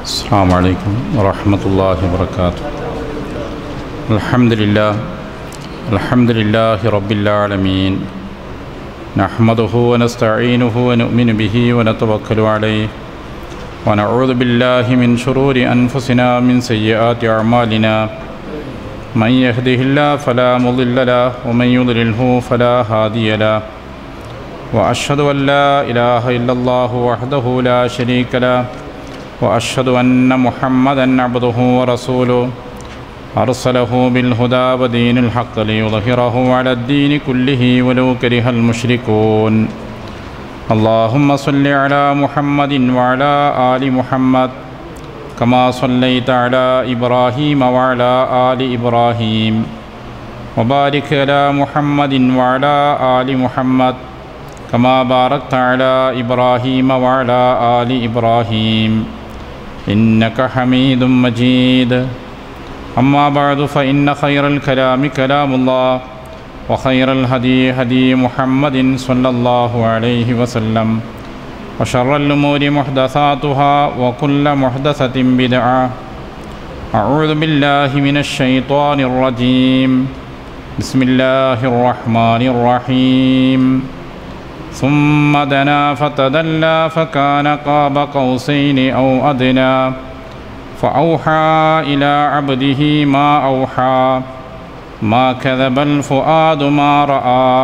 السلام عليكم ورحمة الله وبركاته. الحمد لله رب العالمين، نحمده ونستعينه ونؤمن به ونتوكل عليه، ونعوذ بالله من شرور أنفسنا ومن سيئات أعمالنا، من يهده الله فلا مضل له ومن يضلله فلا هادي له، وأشهد أن لا إله إلا الله وحده لا شريك له، وأشهد أن محمدًا عبده ورسوله أرسله بالهدى ودين الحق ليظهره على الدين كله ولو كره المشركون. اللهم صل على محمد وعلى آل محمد كما صليت على إبراهيم وعلى آل إبراهيم، وبارك على محمد وعلى آل محمد كما باركت على إبراهيم وعلى آل إبراهيم إنك حميد مجيد. أما بعد، فإن خير الكلام كلام الله، وخير الهدي هدي محمد صلى الله عليه وسلم، وشر الأمور محدثاتها، وكل محدثة بدعة. أعوذ بالله من الشيطان الرجيم. بسم الله الرحمن الرحيم. ثم دنا فتدلى فكان قاب قوسين أو أدنى فأوحى إلى عبده ما أوحى ما كذب الفؤاد ما رأى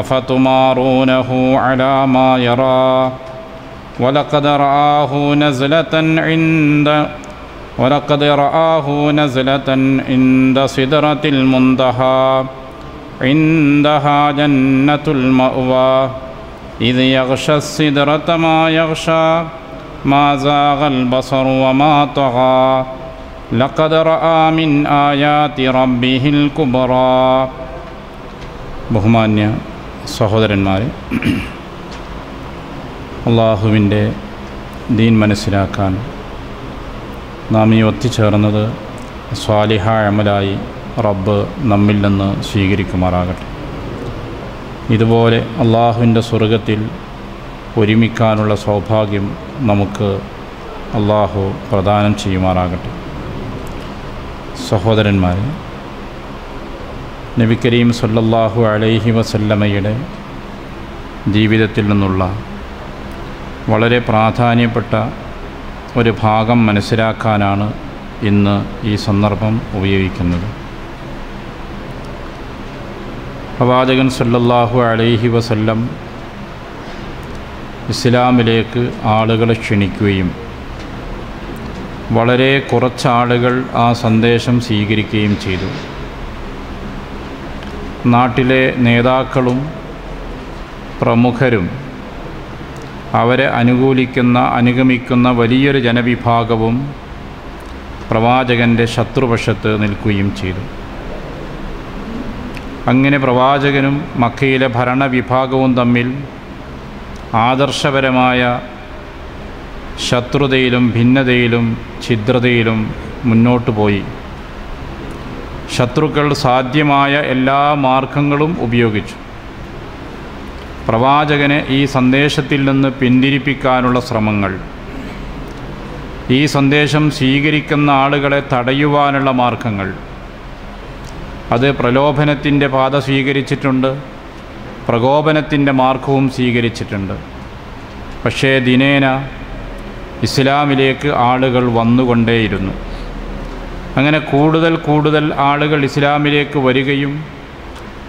أفتمارونه على ما يرى ولقد رآه نزلة عند سدرة المنتهى عندها جنة المأوى إذ يغشى السدرة ما يغشى ما زاغ البصر وما طغى لقد رأى من آيات ربه الكبرى. ബഹുമാന്യ സഹോദരന്മാരെ, അള്ളാഹുവിൻ്റെ ദീൻ മനസ്സിലാക്കാൻ നാം ഈ ഒത്തുചേർന്നത് സ്വാലിഹായ അമലായി റബ്ബ് നമ്മിൽ നിന്ന് സ്വീകരിക്കുമാറാകട്ടെ. ഇതുപോലെ അള്ളാഹുവിൻ്റെ സ്വർഗത്തിൽ ഒരുമിക്കാനുള്ള സൗഭാഗ്യം നമുക്ക് അള്ളാഹു പ്രദാനം ചെയ്യുമാറാകട്ടെ. സഹോദരന്മാരെ, നബി കരീം സല്ലല്ലാഹു അലൈഹി വസല്ലമയുടെ ജീവിതത്തിൽ നിന്നുള്ള വളരെ പ്രാധാന്യപ്പെട്ട ഒരു ഭാഗം മനസ്സിലാക്കാനാണ് ഇന്ന് ഈ സന്ദർഭം ഉപയോഗിക്കുന്നത്. പ്രവാചകൻ സല്ലല്ലാഹു അലൈഹി വസല്ലം ഇസ്ലാമിലേക്ക് ആളുകളെ ക്ഷണിക്കുകയും വളരെ കുറച്ചാളുകൾ ആ സന്ദേശം സ്വീകരിക്കുകയും ചെയ്തു. നാട്ടിലെ നേതാക്കളും പ്രമുഖരും അവരെ അനുഗമിക്കുന്ന വലിയൊരു ജനവിഭാഗവും പ്രവാചകൻ്റെ ശത്രുപക്ഷത്ത് നിൽക്കുകയും ചെയ്തു. അങ്ങനെ പ്രവാചകനും മക്കയിലെ ഭരണവിഭാഗവും തമ്മിൽ ആദർശപരമായ ശത്രുതയിലും ഭിന്നതയിലും ഛിദ്രതയിലും മുന്നോട്ടു പോയി. ശത്രുക്കൾ സാധ്യമായ എല്ലാ മാർഗങ്ങളും ഉപയോഗിച്ചു. പ്രവാചകനെ ഈ സന്ദേശത്തിൽ നിന്ന് പിന്തിരിപ്പിക്കാനുള്ള ശ്രമങ്ങൾ, ഈ സന്ദേശം സ്വീകരിക്കുന്ന ആളുകളെ തടയുവാനുള്ള മാർഗങ്ങൾ, അത് പ്രലോഭനത്തിൻ്റെ പാത സ്വീകരിച്ചിട്ടുണ്ട്, പ്രകോപനത്തിൻ്റെ മാർഗവും സ്വീകരിച്ചിട്ടുണ്ട്. പക്ഷേ ദിനേന ഇസ്ലാമിലേക്ക് ആളുകൾ വന്നുകൊണ്ടേയിരുന്നു. അങ്ങനെ കൂടുതൽ ആളുകൾ ഇസ്ലാമിലേക്ക് വരികയും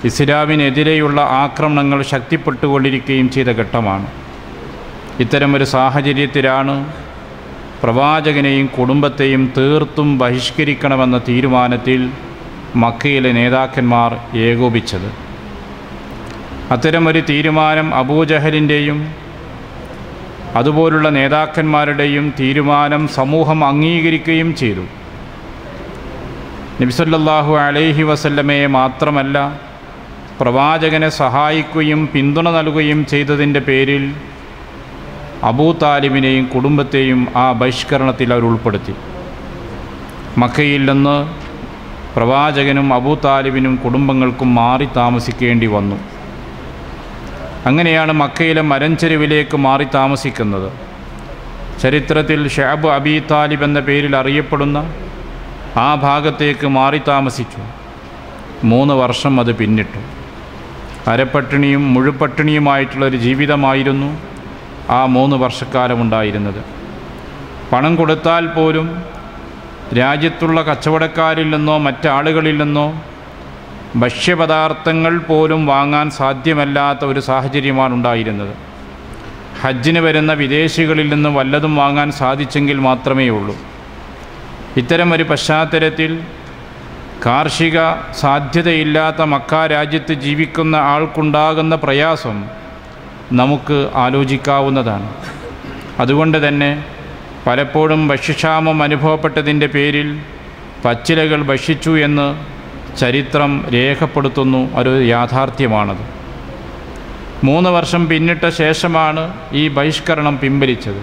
ഇസ്ലാമിനെതിരെയുള്ള ആക്രമണങ്ങൾ ശക്തിപ്പെട്ടുകൊണ്ടിരിക്കുകയും ചെയ്ത ഘട്ടമാണ്. ഇത്തരമൊരു സാഹചര്യത്തിലാണ് പ്രവാചകനെയും കുടുംബത്തെയും തീർത്തും ബഹിഷ്കരിക്കണമെന്ന തീരുമാനത്തിൽ മക്കയിലെ നേതാക്കന്മാർ ഏകോപിച്ചത്. അത്തരമൊരു തീരുമാനം അബൂജഹലിൻ്റെയും അതുപോലുള്ള നേതാക്കന്മാരുടെയും തീരുമാനം സമൂഹം അംഗീകരിക്കുകയും ചെയ്തു. നബി സല്ലല്ലാഹു അലൈഹി വസല്ലമയെ മാത്രമല്ല, പ്രവാചകനെ സഹായിക്കുകയും പിന്തുണ നൽകുകയും ചെയ്തതിൻ്റെ പേരിൽ അബൂ താലിബിനെയും കുടുംബത്തെയും ആ ബഹിഷ്കരണത്തിൽ അവർ ഉൾപ്പെടുത്തി. മക്കയിൽ നിന്ന് പ്രവാചകനും അബൂ താലിബിനും കുടുംബങ്ങൾക്കും മാറി താമസിക്കേണ്ടി വന്നു. അങ്ങനെയാണ് മക്കയിലെ മരഞ്ചെരുവിലേക്ക് മാറി താമസിക്കുന്നത്. ചരിത്രത്തിൽ ഷഅബ് അബീ താലിബ് എന്ന പേരിൽ അറിയപ്പെടുന്ന ആ ഭാഗത്തേക്ക് മാറി താമസിച്ചു. 3 വർഷം അത് പിന്നിട്ടു. അരപ്പട്ടിണിയും മുഴുപട്ടിണിയുമായിട്ടുള്ളൊരു ജീവിതമായിരുന്നു ആ 3 വർഷക്കാലം ഉണ്ടായിരുന്നത്. പണം കൊടുത്താൽ പോലും രാജ്യത്തുള്ള കച്ചവടക്കാരിൽ നിന്നോ മറ്റാളുകളിൽ നിന്നോ ഭക്ഷ്യപദാർത്ഥങ്ങൾ പോലും വാങ്ങാൻ സാധ്യമല്ലാത്ത ഒരു സാഹചര്യമാണ് ഉണ്ടായിരുന്നത്. ഹജ്ജിന് വരുന്ന വിദേശികളിൽ നിന്ന് വല്ലതും വാങ്ങാൻ സാധിച്ചെങ്കിൽ മാത്രമേ ഉള്ളൂ. ഇത്തരം ഒരു പശ്ചാത്തലത്തിൽ കാർഷിക സാധ്യതയില്ലാത്ത മക്ക രാജ്യത്ത് ജീവിക്കുന്ന ആൾക്കുണ്ടാകുന്ന പ്രയാസം നമുക്ക് ആലോചിക്കാവുന്നതാണ്. അതുകൊണ്ട് തന്നെ പലപ്പോഴും ഭക്ഷ്യക്ഷാമം അനുഭവപ്പെട്ടതിൻ്റെ പേരിൽ പച്ചിലകൾ ഭക്ഷിച്ചു എന്ന് ചരിത്രം രേഖപ്പെടുത്തുന്നു. ഒരു യാഥാർത്ഥ്യമാണത്. 3 വർഷം പിന്നിട്ട ശേഷമാണ് ഈ ബഹിഷ്കരണം പിൻവലിച്ചത്.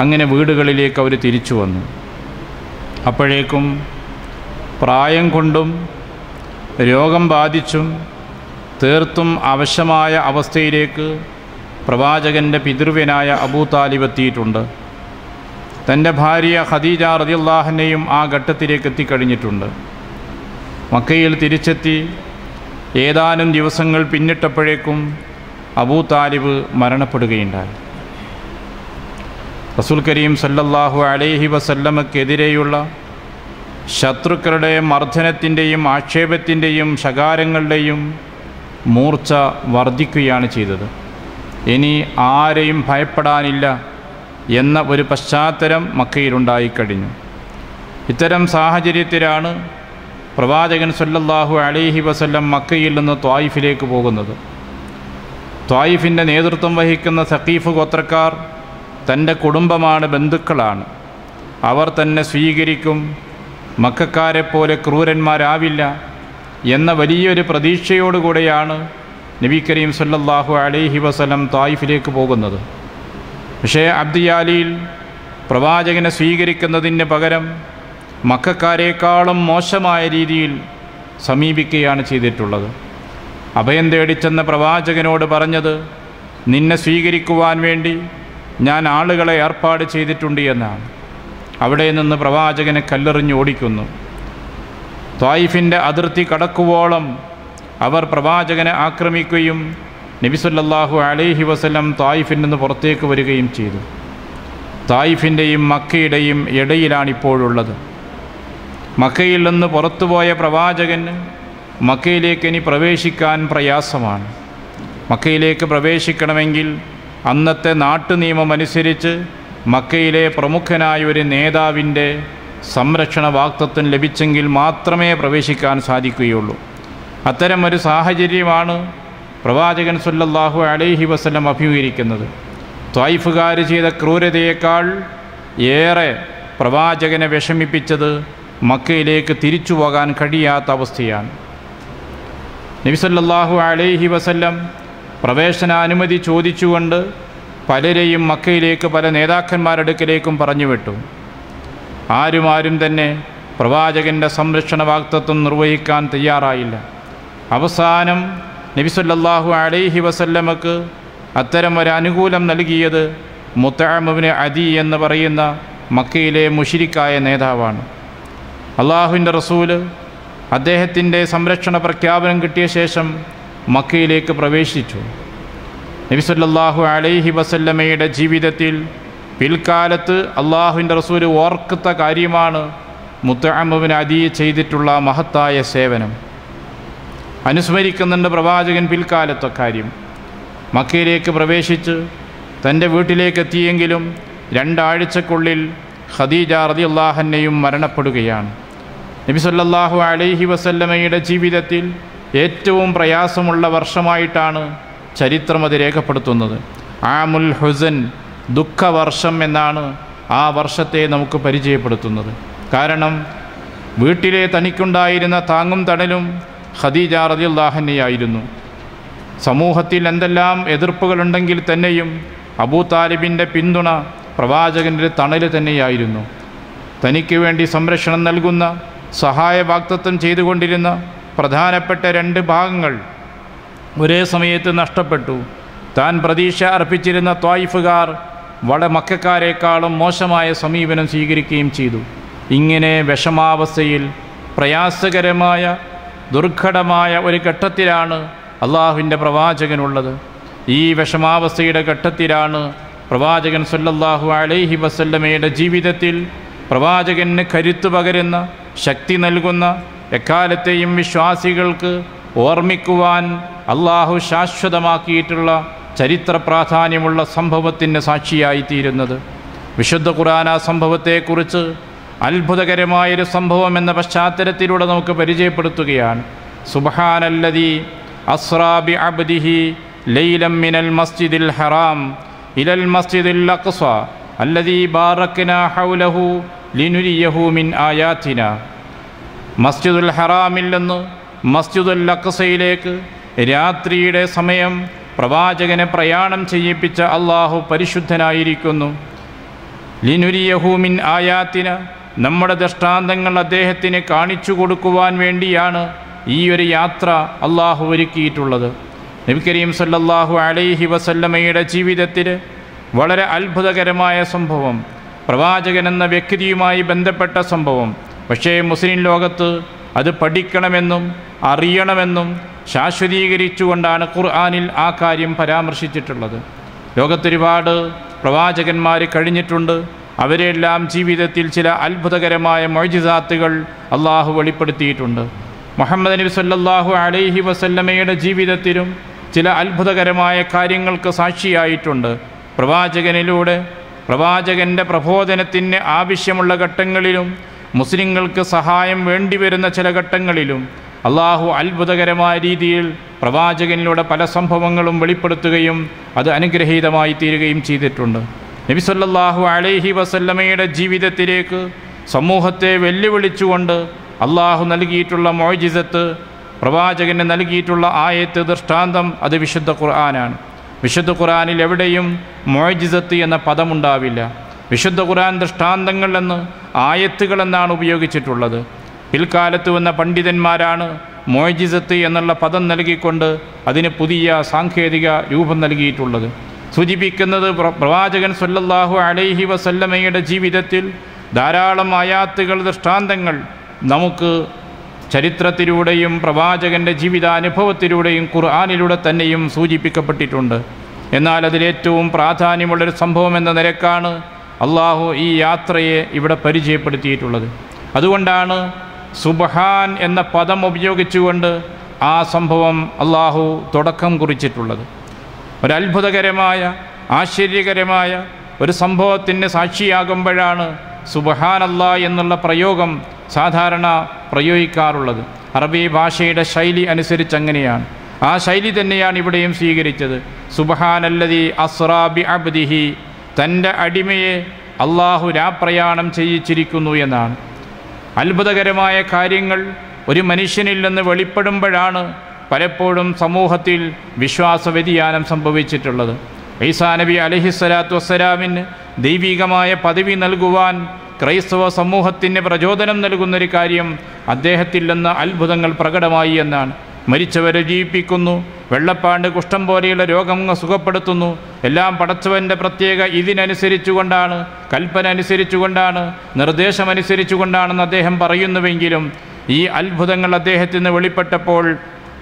അങ്ങനെ വീടുകളിലേക്ക് അവർ തിരിച്ചു വന്നു. അപ്പോഴേക്കും പ്രായം കൊണ്ടും രോഗം ബാധിച്ചും തീർത്തും അവശമായ അവസ്ഥയിലേക്ക് പ്രവാചകൻ്റെ പിതൃവ്യനായ അബൂ താലിബ് എത്തിയിട്ടുണ്ട്. തൻ്റെ ഭാര്യ ഖദീജ റളിയല്ലാഹു അൻഹയും ആ ഘട്ടത്തിലേക്ക് എത്തിക്കഴിഞ്ഞിട്ടുണ്ട്. മക്കയിൽ തിരിച്ചെത്തി ഏതാനും ദിവസങ്ങൾ പിന്നിട്ടപ്പോഴേക്കും അബൂ താലിബ് മരണപ്പെടുകയുണ്ടായി. റസൂൽ കരീം സല്ലല്ലാഹു അലൈഹി വസല്ലമക്കെതിരെയുള്ള ശത്രുക്കളുടെ മർദ്ദനത്തിൻ്റെയും ആക്ഷേപത്തിൻ്റെയും ശകാരങ്ങളുടെയും മൂർച്ച വർദ്ധിക്കുകയാണ് ചെയ്തത്. ഇനി ആരെയും ഭയപ്പെടാനില്ല എന്ന ഒരു പശ്ചാത്തലം മക്കയിലുണ്ടായിക്കഴിഞ്ഞു. ഇത്തരം സാഹചര്യത്തിലാണ് പ്രവാചകൻ സല്ലല്ലാഹു അലൈഹി വസല്ലം മക്കയിൽ നിന്ന് ത്വായിഫിലേക്ക് പോകുന്നത്. ത്വായിഫിൻ്റെ നേതൃത്വം വഹിക്കുന്ന സഖീഫ് ഗോത്രക്കാർ തൻ്റെ കുടുംബമാണ്, ബന്ധുക്കളാണ്. അവർ തന്നെ സ്വീകരിക്കും, മക്കക്കാരെപ്പോലെ ക്രൂരന്മാരാവില്ല എന്ന വലിയൊരു പ്രതീക്ഷയോടുകൂടെയാണ് നബി കരീം സല്ലല്ലാഹു അലൈഹി വസല്ലം ത്വായിഫിലേക്ക് പോകുന്നത്. പക്ഷേ അബ്ദിയാലിയിൽ പ്രവാചകനെ സ്വീകരിക്കുന്നതിന് പകരം മക്കക്കാരേക്കാളും മോശമായ രീതിയിൽ സമീപിക്കുകയാണ് ചെയ്തിട്ടുള്ളത്. അഭയം തേടിച്ചെന്ന പ്രവാചകനോട് പറഞ്ഞത്, നിന്നെ സ്വീകരിക്കുവാൻ വേണ്ടി ഞാൻ ആളുകളെ ഏർപ്പാട് ചെയ്തിട്ടുണ്ട് എന്നാണ്. അവിടെ നിന്ന് പ്രവാചകനെ കല്ലെറിഞ്ഞ് ഓടിക്കുന്നു. ത്വായിഫിൻ്റെ അതിർത്തി കടക്കുവോളം അവർ പ്രവാചകനെ ആക്രമിക്കുകയും നബി സല്ലല്ലാഹു അലൈഹി വസല്ലം ത്വായിഫിൽ നിന്ന് പുറത്തേക്ക് വരികയും ചെയ്തു. ത്വായിഫിൻ്റെയും മക്കയുടെയും ഇടയിലാണിപ്പോഴുള്ളത്. മക്കയിൽ നിന്ന് പുറത്തുപോയ പ്രവാചകന് മക്കയിലേക്ക് ഇനി പ്രവേശിക്കാൻ പ്രയാസമാണ്. മക്കയിലേക്ക് പ്രവേശിക്കണമെങ്കിൽ അന്നത്തെ നാട്ടുനിയമമനുസരിച്ച് മക്കയിലെ പ്രമുഖനായ ഒരു നേതാവിൻ്റെ സംരക്ഷണ വാഗ്ദത്തം ലഭിച്ചെങ്കിൽ മാത്രമേ പ്രവേശിക്കാൻ സാധിക്കുകയുള്ളൂ. അത്തരമൊരു സാഹചര്യമാണ് പ്രവാചകൻ സല്ലല്ലാഹു അലൈഹി വസല്ലം അഭിമുഖീകരിക്കുന്നത്. ത്വായിഫുകാർ ചെയ്ത ക്രൂരതയേക്കാൾ ഏറെ പ്രവാചകനെ വിഷമിപ്പിച്ചത് മക്കയിലേക്ക് തിരിച്ചു പോകാൻ കഴിയാത്ത അവസ്ഥയാണ്. നബി സല്ലല്ലാഹു അലൈഹി വസല്ലം പ്രവേശനാനുമതി ചോദിച്ചുകൊണ്ട് പലരെയും മക്കയിലേക്ക് പല നേതാക്കന്മാരുടെ അടുക്കലേക്കും പറഞ്ഞു വിട്ടു. ആരും തന്നെ പ്രവാചകൻ്റെ സംരക്ഷണ വാഗ്ദത്തം നിർവഹിക്കാൻ തയ്യാറായില്ല. അവസാനം നബി സല്ലല്ലാഹു അലൈഹി വസല്ലമക്ക് അത്തരം ഒരു അനുകൂലം നൽകിയത് മുത്അം ഇബ്നു അദി എന്ന് പറയുന്ന മക്കയിലെ മുശ്രിക്കായ നേതാവാണ്. അള്ളാഹുവിൻ്റെ റസൂല് അദ്ദേഹത്തിൻ്റെ സംരക്ഷണ പ്രഖ്യാപനം കിട്ടിയ ശേഷം മക്കയിലേക്ക് പ്രവേശിച്ചു. നബി സല്ലല്ലാഹു അലൈഹി വസല്ലമയുടെ ജീവിതത്തിൽ പിൽക്കാലത്ത് അള്ളാഹുവിൻ്റെ റസൂല് ഓർക്കുന്ന കാര്യമാണ് മുത്അം ഇബ്നു അദി ചെയ്തിട്ടുള്ള മഹത്തായ സേവനം. അനുസ്മരിക്കുന്നുണ്ട് പ്രവാചകൻ പിൽക്കാലത്തെ കാര്യം. മക്കയിലേക്ക് പ്രവേശിച്ച് തൻ്റെ വീട്ടിലേക്ക് എത്തിയെങ്കിലും 2 ആഴ്ചക്കുള്ളിൽ ഖദീജ റളിയല്ലാഹു അൻഹയും മരണപ്പെടുകയാണ്. നബി സല്ലല്ലാഹു അലൈഹി വസല്ലമയുടെ ജീവിതത്തിൽ ഏറ്റവും പ്രയാസമുള്ള വർഷമായിട്ടാണ് ചരിത്രം അത് രേഖപ്പെടുത്തുന്നത്. ആമുൽ ഹുസൻ, ദുഃഖവർഷം എന്നാണ് ആ വർഷത്തെ നമുക്ക് പരിചയപ്പെടുത്തുന്നത്. കാരണം വീട്ടിലെ തനിക്കുണ്ടായിരുന്ന താങ്ങും തണലും ഖദീജ റളിയല്ലാഹു അൻഹയായിരുന്നു. സമൂഹത്തിൽ എന്തെല്ലാം എതിർപ്പുകളുണ്ടെങ്കിൽ തന്നെയും അബൂ താലിബിൻ്റെ പിന്തുണ പ്രവാചകൻ്റെ തണൽ തന്നെയായിരുന്നു. തനിക്ക് വേണ്ടി സംരക്ഷണം നൽകുന്ന, സഹായ വാഗ്ദത്തം ചെയ്തുകൊണ്ടിരുന്ന പ്രധാനപ്പെട്ട 2 ഭാഗങ്ങൾ ഒരേ സമയത്ത് നഷ്ടപ്പെട്ടു. താൻ പ്രതീക്ഷ അർപ്പിച്ചിരുന്ന ത്വായിഫുകാർ മക്കക്കാരെക്കാളും മോശമായ സമീപനം സ്വീകരിക്കുകയും ചെയ്തു. ഇങ്ങനെ വിഷമാവസ്ഥയിൽ പ്രയാസകരമായ ദുർഘടമായ ഒരു ഘട്ടത്തിലാണ് അള്ളാഹുവിൻ്റെ പ്രവാചകനുള്ളത്. ഈ വിഷമാവസ്ഥയുടെ ഘട്ടത്തിലാണ് പ്രവാചകൻ സല്ലല്ലാഹു അലൈഹി വസല്ലമയുടെ ജീവിതത്തിൽ പ്രവാചകന് കരുത്തു പകരുന്ന, ശക്തി നൽകുന്ന, എക്കാലത്തെയും വിശ്വാസികൾക്ക് ഓർമ്മിക്കുവാൻ അള്ളാഹു ശാശ്വതമാക്കിയിട്ടുള്ള ചരിത്ര പ്രാധാന്യമുള്ള സംഭവത്തിന് സാക്ഷിയായിത്തീരുന്നത്. വിശുദ്ധ ഖുർആൻ ആ സംഭവത്തെക്കുറിച്ച് അത്ഭുതകരമായൊരു സംഭവം എന്ന പശ്ചാത്തലത്തിലൂടെ നമുക്ക് പരിചയപ്പെടുത്തുകയാണ്. സുബ്ഹാനല്ലദീ അസ്റാ ബിഅബ്ദിഹി ലൈലൻ മിനൽ മസ്ജിദിൽ ഹറാം ഇലൽ മസ്ജിദിൽ അഖ്സാ അല്ലദീ ബാറക്നാ ഹൗലഹു ലിനുരിയഹു മിൻ ആയാതിനാ. മസ്ജിദുൽ ഹറാമിൽ നിന്ന് മസ്ജിദുൽ അഖ്സയിലേക്ക് രാത്രിയുടെ സമയം പ്രവാചകനെ പ്രയാണം ചെയ്യിപ്പിച്ച അള്ളാഹു പരിശുദ്ധനായിരിക്കുന്നു. ലിനുരിയഹു മിൻ ആയാതിന, നമ്മുടെ ദൃഷ്ടാന്തങ്ങൾ അദ്ദേഹത്തിന് കാണിച്ചു കൊടുക്കുവാൻ വേണ്ടിയാണ് ഈ ഒരു യാത്ര അള്ളാഹു ഒരുക്കിയിട്ടുള്ളത്. നബി കരീം സല്ലല്ലാഹു അലൈഹി വസല്ലമയുടെ ജീവിതത്തിൽ വളരെ അത്ഭുതകരമായ സംഭവം, പ്രവാചകൻ എന്ന വ്യക്തിയുമായി ബന്ധപ്പെട്ട സംഭവം. പക്ഷേ മുസ്ലിം ലോകത്ത് അത് പഠിക്കണമെന്നും അറിയണമെന്നും ശാശ്വതീകരിച്ചുകൊണ്ടാണ് ഖുർആനിൽ ആ കാര്യം പരാമർശിച്ചിട്ടുള്ളത്. ലോകത്തൊരുപാട് പ്രവാചകന്മാർ കഴിഞ്ഞിട്ടുണ്ട്. അവരെല്ലാം ജീവിതത്തിൽ ചില അത്ഭുതകരമായ മുഅ്ജിസാത്തുകൾ അള്ളാഹു വെളിപ്പെടുത്തിയിട്ടുണ്ട്. മുഹമ്മദ് നബി സല്ലല്ലാഹു അലൈഹി വസല്ലമയുടെ ജീവിതത്തിലും ചില അത്ഭുതകരമായ കാര്യങ്ങൾക്ക് സാക്ഷിയായിട്ടുണ്ട്. പ്രവാചകനിലൂടെ പ്രവാചകൻ്റെ പ്രബോധനത്തിന് ആവശ്യമുള്ള ഘട്ടങ്ങളിലും മുസ്ലിങ്ങൾക്ക് സഹായം വേണ്ടിവരുന്ന ചില ഘട്ടങ്ങളിലും അള്ളാഹു അത്ഭുതകരമായ രീതിയിൽ പ്രവാചകനിലൂടെ പല സംഭവങ്ങളും വെളിപ്പെടുത്തുകയും അത് അനുഗ്രഹീതമായി തീരുകയും ചെയ്തിട്ടുണ്ട്. നബി സല്ലല്ലാഹു അലൈഹി വസല്ലമയുടെ ജീവിതത്തിലേക്ക് സമൂഹത്തെ വെല്ലുവിളിച്ചുകൊണ്ട് അള്ളാഹു നൽകിയിട്ടുള്ള മുഅ്ജിസത്ത്, പ്രവാചകന് നൽകിയിട്ടുള്ള ആയത്ത്, ദൃഷ്ടാന്തം, അത് വിശുദ്ധ ഖുർആനാണ്. വിശുദ്ധ ഖുർആനിൽ എവിടെയും മുഅ്ജിസത്ത് എന്ന പദമുണ്ടാവില്ല. വിശുദ്ധ ഖുർആൻ ദൃഷ്ടാന്തങ്ങൾ എന്ന്, ആയത്തുകൾ എന്നാണ് ഉപയോഗിച്ചിട്ടുള്ളത്. പിൽക്കാലത്ത് വന്ന പണ്ഡിതന്മാരാണ് മുഅ്ജിസത്ത് എന്നുള്ള പദം നൽകിക്കൊണ്ട് അതിന് പുതിയ സാങ്കേതിക രൂപം നൽകിയിട്ടുള്ളത്. സൂചിപ്പിക്കുന്നത് പ്രവാചകൻ സല്ലല്ലാഹു അലൈഹി വസല്ലമയുടെ ജീവിതത്തിൽ ധാരാളം ആയാത്തുകൾ, ദൃഷ്ടാന്തങ്ങൾ നമുക്ക് ചരിത്രത്തിലൂടെയും പ്രവാചകൻ്റെ ജീവിതാനുഭവത്തിലൂടെയും ഖുർആനിലൂടെ തന്നെയും സൂചിപ്പിക്കപ്പെട്ടിട്ടുണ്ട്. എന്നാൽ അതിലേറ്റവും പ്രാധാന്യമുള്ളൊരു സംഭവം എന്ന നിലക്കാണ് അള്ളാഹു ഈ യാത്രയെ ഇവിടെ പരിചയപ്പെടുത്തിയിട്ടുള്ളത്. അതുകൊണ്ടാണ് സുബ്ഹാൻ എന്ന പദം ഉപയോഗിച്ചുകൊണ്ട് ആ സംഭവം അള്ളാഹു തുടക്കം കുറിച്ചിട്ടുള്ളത്. ഒരത്ഭുതകരമായ, ആശ്ചര്യകരമായ ഒരു സംഭവത്തിന് സാക്ഷിയാകുമ്പോഴാണ് സുബ്ഹാനല്ലാഹ് എന്നുള്ള പ്രയോഗം സാധാരണ പ്രയോഗിക്കാറുള്ളത്. അറബി ഭാഷയുടെ ശൈലി അനുസരിച്ച് അങ്ങനെയാണ്. ആ ശൈലി തന്നെയാണ് ഇവിടെയും സ്വീകരിച്ചത്. സുബ്ഹാനല്ലദീ അസ്റാ ബിഅബ്ദിഹി, തൻ്റെ അടിമയെ അള്ളാഹു രാപ്രയാണം ചെയ്യിച്ചിരിക്കുന്നു എന്നാണ്. അത്ഭുതകരമായ കാര്യങ്ങൾ ഒരു മനുഷ്യനിൽ നിന്ന് വെളിപ്പെടുമ്പോഴാണ് പലപ്പോഴും സമൂഹത്തിൽ വിശ്വാസ വ്യതിയാനം സംഭവിച്ചിട്ടുള്ളത്. ഈസാ നബി അലൈഹിസ്സലാത്തു വസ്സലാമിന് ദൈവികമായ പദവി നൽകുവാൻ ക്രൈസ്തവ സമൂഹത്തിന് പ്രചോദനം നൽകുന്നൊരു കാര്യം അദ്ദേഹത്തിൽ നിന്ന് അത്ഭുതങ്ങൾ പ്രകടമായി എന്നാണ്. മരിച്ചവരെ ജീവിപ്പിക്കുന്നു, വെള്ളപ്പാണ്ട്, കുഷ്ഠം പോലെയുള്ള രോഗങ്ങൾ സുഖപ്പെടുത്തുന്നു. എല്ലാം പടച്ചവൻ്റെ പ്രത്യേക ഇതിനനുസരിച്ചുകൊണ്ടാണ്, കൽപ്പന അനുസരിച്ചുകൊണ്ടാണ്, നിർദ്ദേശമനുസരിച്ചുകൊണ്ടാണെന്ന് അദ്ദേഹം പറയുന്നുവെങ്കിലും ഈ അത്ഭുതങ്ങൾ അദ്ദേഹത്തിൽ നിന്ന് വെളിപ്പെട്ടപ്പോൾ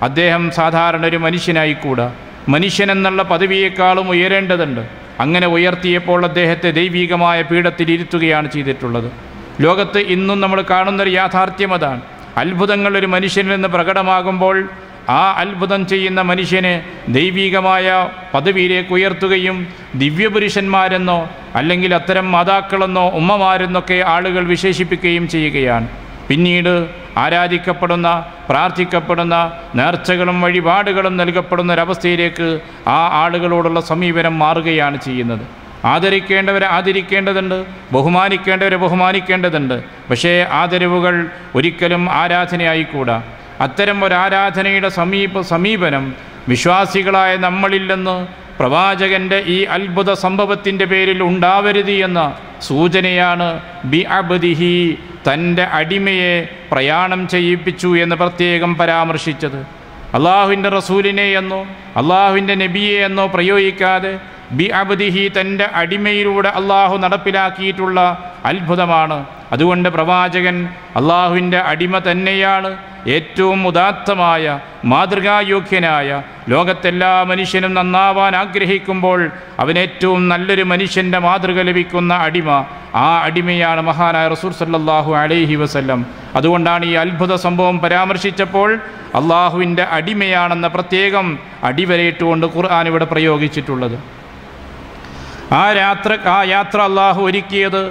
അദ്ദേഹം സാധാരണ ഒരു മനുഷ്യനായിക്കൂടാ, മനുഷ്യനെന്നുള്ള പദവിയേക്കാളും ഉയരേണ്ടതുണ്ട്. അങ്ങനെ ഉയർത്തിയപ്പോൾ അദ്ദേഹത്തെ ദൈവികമായ പീഠത്തിൽ ഇരുത്തുകയാണ് ചെയ്തിട്ടുള്ളത്. ലോകത്ത് ഇന്നും നമ്മൾ കാണുന്നൊരു യാഥാർത്ഥ്യം അതാണ്. അത്ഭുതങ്ങൾ ഒരു മനുഷ്യനിൽ നിന്ന് പ്രകടമാകുമ്പോൾ ആ അത്ഭുതം ചെയ്യുന്ന മനുഷ്യനെ ദൈവികമായ പദവിയിലേക്ക് ഉയർത്തുകയും ദിവ്യപുരുഷന്മാരെന്നോ അല്ലെങ്കിൽ അത്തരം മാതാക്കളെന്നോ ഉമ്മമാരെന്നൊക്കെ ആളുകൾ വിശേഷിപ്പിക്കുകയും ചെയ്യുകയാണ്. പിന്നീട് ആരാധിക്കപ്പെടുന്ന, പ്രാർത്ഥിക്കപ്പെടുന്ന, നേർച്ചകളും വഴിപാടുകളും നൽകപ്പെടുന്ന ഒരവസ്ഥയിലേക്ക് ആ ആളുകളോടുള്ള സമീപനം മാറുകയാണ് ചെയ്യുന്നത്. ആദരിക്കേണ്ടവരെ ആദരിക്കേണ്ടതുണ്ട്, ബഹുമാനിക്കേണ്ടവരെ ബഹുമാനിക്കേണ്ടതുണ്ട്. പക്ഷേ ആദരവുകൾ ഒരിക്കലും ആരാധനയായിക്കൂടാ. അത്തരം ഒരു ആരാധനയുടെ സമീപനം വിശ്വാസികളായ നമ്മളിൽ നിന്ന് പ്രവാചകൻ്റെ ഈ അത്ഭുത സംഭവത്തിൻ്റെ പേരിൽ ഉണ്ടാവരുത് എന്ന സൂചനയാണ് ബിഅബ്ദിഹി, തൻ്റെ അടിമയെ പ്രയാണം ചെയ്യിപ്പിച്ചു എന്ന് പ്രത്യേകം പരാമർശിച്ചത്. അള്ളാഹുവിൻ്റെ റസൂലിനെ എന്നോ അള്ളാഹുവിൻ്റെ നബിയെ എന്നോ പ്രയോഗിക്കാതെ ബി അബ്ദിഹി, തൻ്റെ അടിമയിലൂടെ അള്ളാഹു നടപ്പിലാക്കിയിട്ടുള്ള അത്ഭുതമാണ്. അതുകൊണ്ട് പ്രവാചകൻ അള്ളാഹുവിൻ്റെ അടിമ തന്നെയാണ്. ഏറ്റവും ഉദാത്തമായ മാതൃകായോഗ്യനായ, ലോകത്തെല്ലാ മനുഷ്യനും നന്നാവാൻ ആഗ്രഹിക്കുമ്പോൾ അവനേറ്റവും നല്ലൊരു മനുഷ്യൻ്റെ മാതൃക ലഭിക്കുന്ന അടിമ, ആ അടിമയാണ് മഹാനായ റസൂൽ സല്ലല്ലാഹു അലൈഹി വസല്ലം. അതുകൊണ്ടാണ് ഈ അത്ഭുത സംഭവം പരാമർശിച്ചപ്പോൾ അള്ളാഹുവിൻ്റെ അടിമയാണെന്ന പ്രത്യേകം അടിവരയിട്ടുകൊണ്ട് ഖുർആൻ ഇവിടെ പ്രയോഗിച്ചിട്ടുള്ളത്. ആ യാത്ര അള്ളാഹു ഒരുക്കിയത്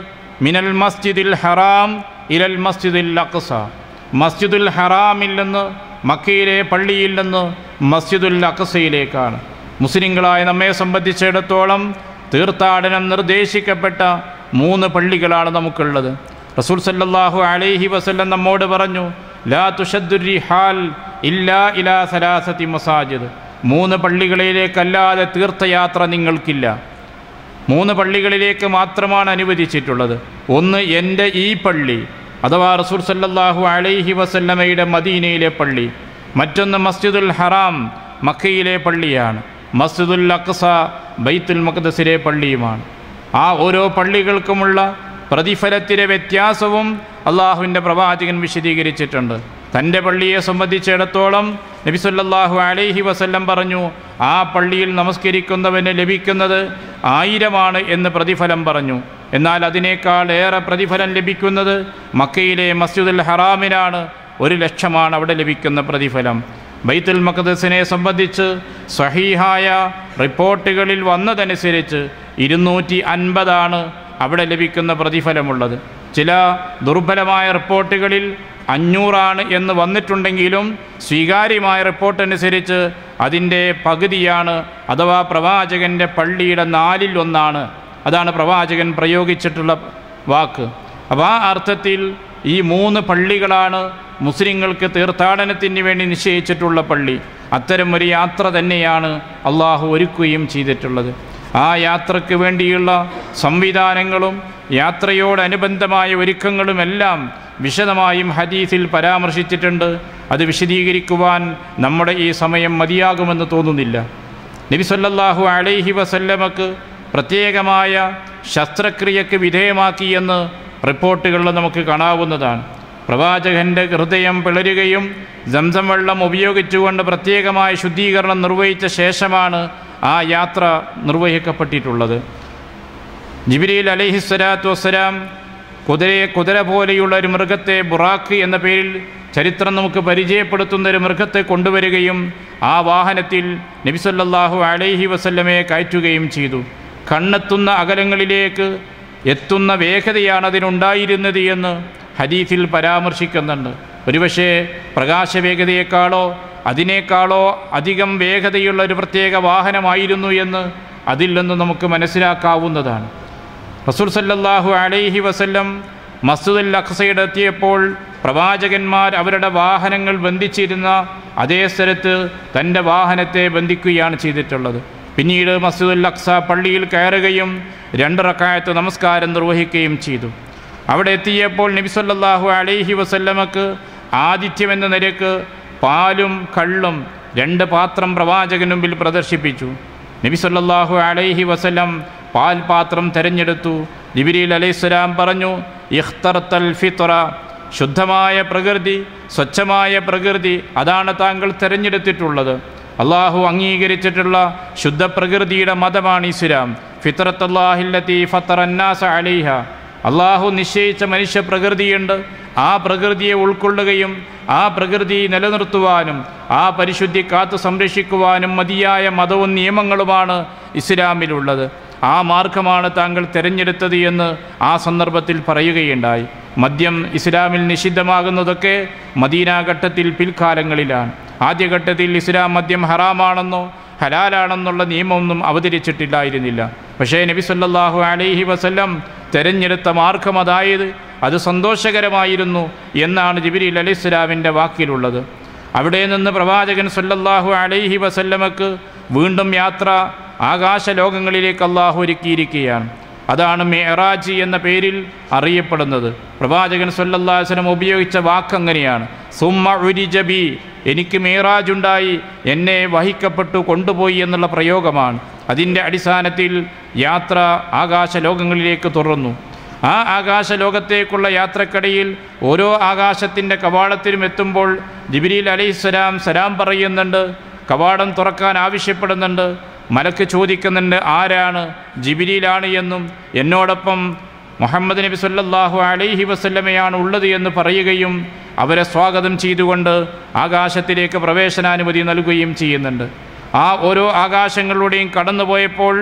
മിനൽ മസ്ജിദിൽ ഹറാം ഇലൽ മസ്ജിദിൽ അഖ്സ, മസ്ജിദുൽ ഹറാമിൽ നിന്ന്, മക്കയിലെ പള്ളിയിൽ നിന്ന് മസ്ജിദുൽ അഖ്സയിലേക്കാണ്. മുസ്ലിങ്ങളായ നമ്മെ സംബന്ധിച്ചിടത്തോളം തീർത്ഥാടനം നിർദ്ദേശിക്കപ്പെട്ട 3 പള്ളികളാണ് നമുക്കുള്ളത്. റസൂൽ സല്ലല്ലാഹു അലൈഹി വസല്ലം നമ്മോട് പറഞ്ഞു, ലാ തുഷദ്ദുർ റിഹാൽ ഇല്ലാ ഇലാ സലാസതി മസാജിദ്, 3 പള്ളികളിലേക്കല്ലാതെ തീർത്ഥയാത്ര നിങ്ങൾക്കില്ല. 3 പള്ളികളിലേക്ക് മാത്രമാണ് അനുവദിച്ചിട്ടുള്ളത്. ഒന്ന് എൻ്റെ ഈ പള്ളി, അഥവാ റസൂൽ സല്ലല്ലാഹു അലൈഹി വസല്ലമയുടെ മദീനയിലെ പള്ളി. മറ്റൊന്ന് മസ്ജിദുൽ ഹറാം, മക്കയിലെ പള്ളിയാണ്. മസ്ജിദുൽ അഖ്സ, ബൈത്തുൽ മഖ്ദസിലെ പള്ളിയുമാണ്. ആ ഓരോ പള്ളികൾക്കുമുള്ള പ്രതിഫലത്തിലെ വ്യത്യാസവും അള്ളാഹുവിൻ്റെ പ്രവാചകൻ വിശദീകരിച്ചിട്ടുണ്ട്. തൻ്റെ പള്ളിയെ സംബന്ധിച്ചിടത്തോളം നബി സല്ലല്ലാഹു അലൈഹി വസല്ലം പറഞ്ഞു, ആ പള്ളിയിൽ നമസ്കരിക്കുന്നവന് ലഭിക്കുന്നത് 1000 എന്ന് പ്രതിഫലം പറഞ്ഞു. എന്നാൽ അതിനേക്കാൾ ഏറെ പ്രതിഫലം ലഭിക്കുന്നത് മക്കയിലെ മസ്ജിദുൽ ഹറാമിനാണ്. 1,00,000 അവിടെ ലഭിക്കുന്ന പ്രതിഫലം. ബൈത്തുൽ മഖ്ദസിനെ സംബന്ധിച്ച് സ്വഹീഹായ റിപ്പോർട്ടുകളിൽ വന്നതനുസരിച്ച് 250 അവിടെ ലഭിക്കുന്ന പ്രതിഫലമുള്ളത്. ചില ദുർബലമായ റിപ്പോർട്ടുകളിൽ 500 എന്ന് വന്നിട്ടുണ്ടെങ്കിലും സ്വീകാര്യമായ റിപ്പോർട്ടനുസരിച്ച് അതിൻ്റെ പകുതിയാണ്, അഥവാ പ്രവാചകൻ്റെ പള്ളിയുടെ 1/4. അതാണ് പ്രവാചകൻ പ്രയോഗിച്ചിട്ടുള്ള വാക്ക്. അപ്പോൾ ആ അർത്ഥത്തിൽ ഈ 3 പള്ളികളാണ് മുസ്ലിങ്ങൾക്ക് തീർത്ഥാടനത്തിന് വേണ്ടി നിശ്ചയിച്ചിട്ടുള്ള പള്ളി. അത്തരം ഒരു യാത്ര തന്നെയാണ് അള്ളാഹു ഒരുക്കുകയും ചെയ്തിട്ടുള്ളത്. ആ യാത്രയ്ക്ക് വേണ്ടിയുള്ള സംവിധാനങ്ങളും യാത്രയോടനുബന്ധമായ ഒരുക്കങ്ങളുമെല്ലാം വിശദമായും ഹദീസിൽ പരാമർശിച്ചിട്ടുണ്ട്. അത് വിശദീകരിക്കുവാൻ നമ്മുടെ ഈ സമയം മതിയാകുമെന്ന് തോന്നുന്നില്ല. നബി സല്ലല്ലാഹു അലൈഹി വസല്ലമക്ക് പ്രത്യേകമായ ശസ്ത്രക്രിയക്ക് വിധേയമാക്കിയെന്ന് റിപ്പോർട്ടുകളിൽ നമുക്ക് കാണാവുന്നതാണ്. പ്രവാചകൻ്റെ ഹൃദയം പിളരുകയും സംസം വെള്ളം ഉപയോഗിച്ചുകൊണ്ട് പ്രത്യേകമായ ശുദ്ധീകരണം നിർവഹിച്ച ശേഷമാണ് ആ യാത്ര നിർവഹിക്കപ്പെട്ടിട്ടുള്ളത്. ജിബ്രീൽ അലൈഹിസ്സലാത്തു വസ്സലാം കുതിര പോലെയുള്ള ഒരു മൃഗത്തെ, ബുറാഖ് എന്ന പേരിൽ ചരിത്രം നമുക്ക് പരിചയപ്പെടുത്തുന്ന ഒരു മൃഗത്തെ കൊണ്ടുവരികയും ആ വാഹനത്തിൽ നബി സല്ലല്ലാഹു അലൈഹി വസല്ലമയെ കയറ്റുകയും ചെയ്തു. കണ്ണെത്തുന്ന അകലങ്ങളിലേക്ക് എത്തുന്ന വേഗതയാണ് അതിനുണ്ടായിരുന്നത് എന്ന് ഹദീസിൽ പരാമർശിക്കുന്നുണ്ട്. ഒരുപക്ഷെ പ്രകാശവേഗതയേക്കാളോ അതിനേക്കാളോ അധികം വേഗതയുള്ള ഒരു പ്രത്യേക വാഹനമായിരുന്നു എന്ന് അതിൽ നിന്ന് നമുക്ക് മനസ്സിലാക്കാവുന്നതാണ്. റസൂൽ സല്ലല്ലാഹു അലൈഹി വസല്ലം മസ്ജിദുൽ അഖ്സയുടെ എത്തിയപ്പോൾ പ്രവാചകന്മാർ അവരുടെ വാഹനങ്ങൾ ബന്ധിച്ചിരുന്ന അതേ സ്ഥലത്ത് തൻ്റെ വാഹനത്തെ ബന്ധിക്കുകയാണ് ചെയ്തിട്ടുള്ളത്. പിന്നീട് മസ്ജിദുൽ അഖ്സ പള്ളിയിൽ കയറുകയും 2 റക്അത്ത് നമസ്കാരം നിർവഹിക്കുകയും ചെയ്തു. അവിടെ എത്തിയപ്പോൾ നബി സല്ലല്ലാഹു അലൈഹി വസല്ലമക്ക് ആതിഥ്യമെന്ന നിലക്ക് പാലും കള്ളും 2 പാത്രം പ്രവാചകന് മുമ്പിൽ പ്രദർശിപ്പിച്ചു. നബി സല്ലല്ലാഹു അലൈഹി വസല്ലം പാൽപാത്രം തിരഞ്ഞെടുത്തു. ജിബ്രീൽ അലൈഹിസ്സലാം പറഞ്ഞു, ഇഖ്തർതൽ ഫിത്ര, ശുദ്ധമായ പ്രകൃതി, സ്വച്ഛമായ പ്രകൃതി, അതാണ് താങ്കൾ തിരഞ്ഞെടുത്തിട്ടുള്ളത്. അള്ളാഹു അംഗീകരിച്ചിട്ടുള്ള ശുദ്ധ പ്രകൃതിയുടെ മതമാണ് ഇസ്ലാം. ഫിത്രത്തല്ലാഹില്ലത്തി ഫത്തറന്നാസ അലൈഹ, അള്ളാഹു നിശ്ചയിച്ച മനുഷ്യ പ്രകൃതിയുണ്ട്. ആ പ്രകൃതിയെ ഉൾക്കൊള്ളുകയും ആ പ്രകൃതി നിലനിർത്തുവാനും ആ പരിശുദ്ധി കാത്തു സംരക്ഷിക്കുവാനും മതിയായ മതവും നിയമങ്ങളുമാണ് ഇസ്ലാമിലുള്ളത്. ആ മാർഗമാണ് താങ്കൾ തിരഞ്ഞെടുത്തത് എന്ന് ആ സന്ദർഭത്തിൽ പറയുകയുണ്ടായി. മദ്യം ഇസ്ലാമിൽ നിഷിദ്ധമാകുന്നതൊക്കെ മദീന ഘട്ടത്തിൽ പിൽക്കാലങ്ങളിലാണ്. ആദ്യഘട്ടത്തിൽ ഇസ്ലാം മദ്യം ഹറാമാണെന്നോ ഹലാലാണെന്നുള്ള നിയമമൊന്നും അവതരിച്ചിട്ടില്ലായിരുന്നില്ല. പക്ഷേ നബി സല്ലല്ലാഹു അലൈഹി വസല്ലം തിരഞ്ഞെടുത്ത മാർഗം അതായത് അത് സന്തോഷകരമായിരുന്നു എന്നാണ് ജിബ്രീൽ അലൈഹിസ്സലാമിൻ്റെ വാക്കിലുള്ളത്. അവിടെ നിന്ന് പ്രവാചകൻ സല്ലല്ലാഹു അലൈഹി വസല്ലമക്ക് വീണ്ടും യാത്ര ആകാശലോകങ്ങളിലേക്ക് അള്ളാഹു ഒരുക്കിയിരിക്കുകയാണ്. അതാണ് മിഅ്റാജ് എന്ന പേരിൽ അറിയപ്പെടുന്നത്. പ്രവാചകൻ സല്ലല്ലാഹു അലൈഹി വസല്ലം ഉപയോഗിച്ച വാക്കങ്ങനെയാണ്, സുമ്മ ഉരിജ ബി, എനിക്ക് മിഅ്റാജ് ഉണ്ടായി, എന്നെ വഹിക്കപ്പെട്ടു കൊണ്ടുപോയി എന്നുള്ള പ്രയോഗമാണ്. അതിൻ്റെ അടിസ്ഥാനത്തിൽ യാത്ര ആകാശലോകങ്ങളിലേക്ക് തുറന്നു. ആ ആകാശലോകത്തേക്കുള്ള യാത്രക്കിടയിൽ ഓരോ ആകാശത്തിൻ്റെ കവാടത്തിലും എത്തുമ്പോൾ ജിബ്രീൽ അലൈഹിസ്സലാം സലാം പറയുന്നുണ്ട്, കവാടം തുറക്കാൻ ആവശ്യപ്പെടുന്നുണ്ട്. മലക്ക് ചോദിക്കുന്നുണ്ട്, ആരാണ്? ജിബ്രീലാണ് എന്നും എന്നോടൊപ്പം മുഹമ്മദ് നബി സല്ലല്ലാഹു അലൈഹി വസല്ലമയാണ് ഉള്ളത് എന്ന് പറയുകയും അവരെ സ്വാഗതം ചെയ്തുകൊണ്ട് ആകാശത്തിലേക്ക് പ്രവേശനാനുമതി നൽകുകയും ചെയ്യുന്നുണ്ട്. ആ ഓരോ ആകാശങ്ങളിലൂടെയും കടന്നുപോയപ്പോൾ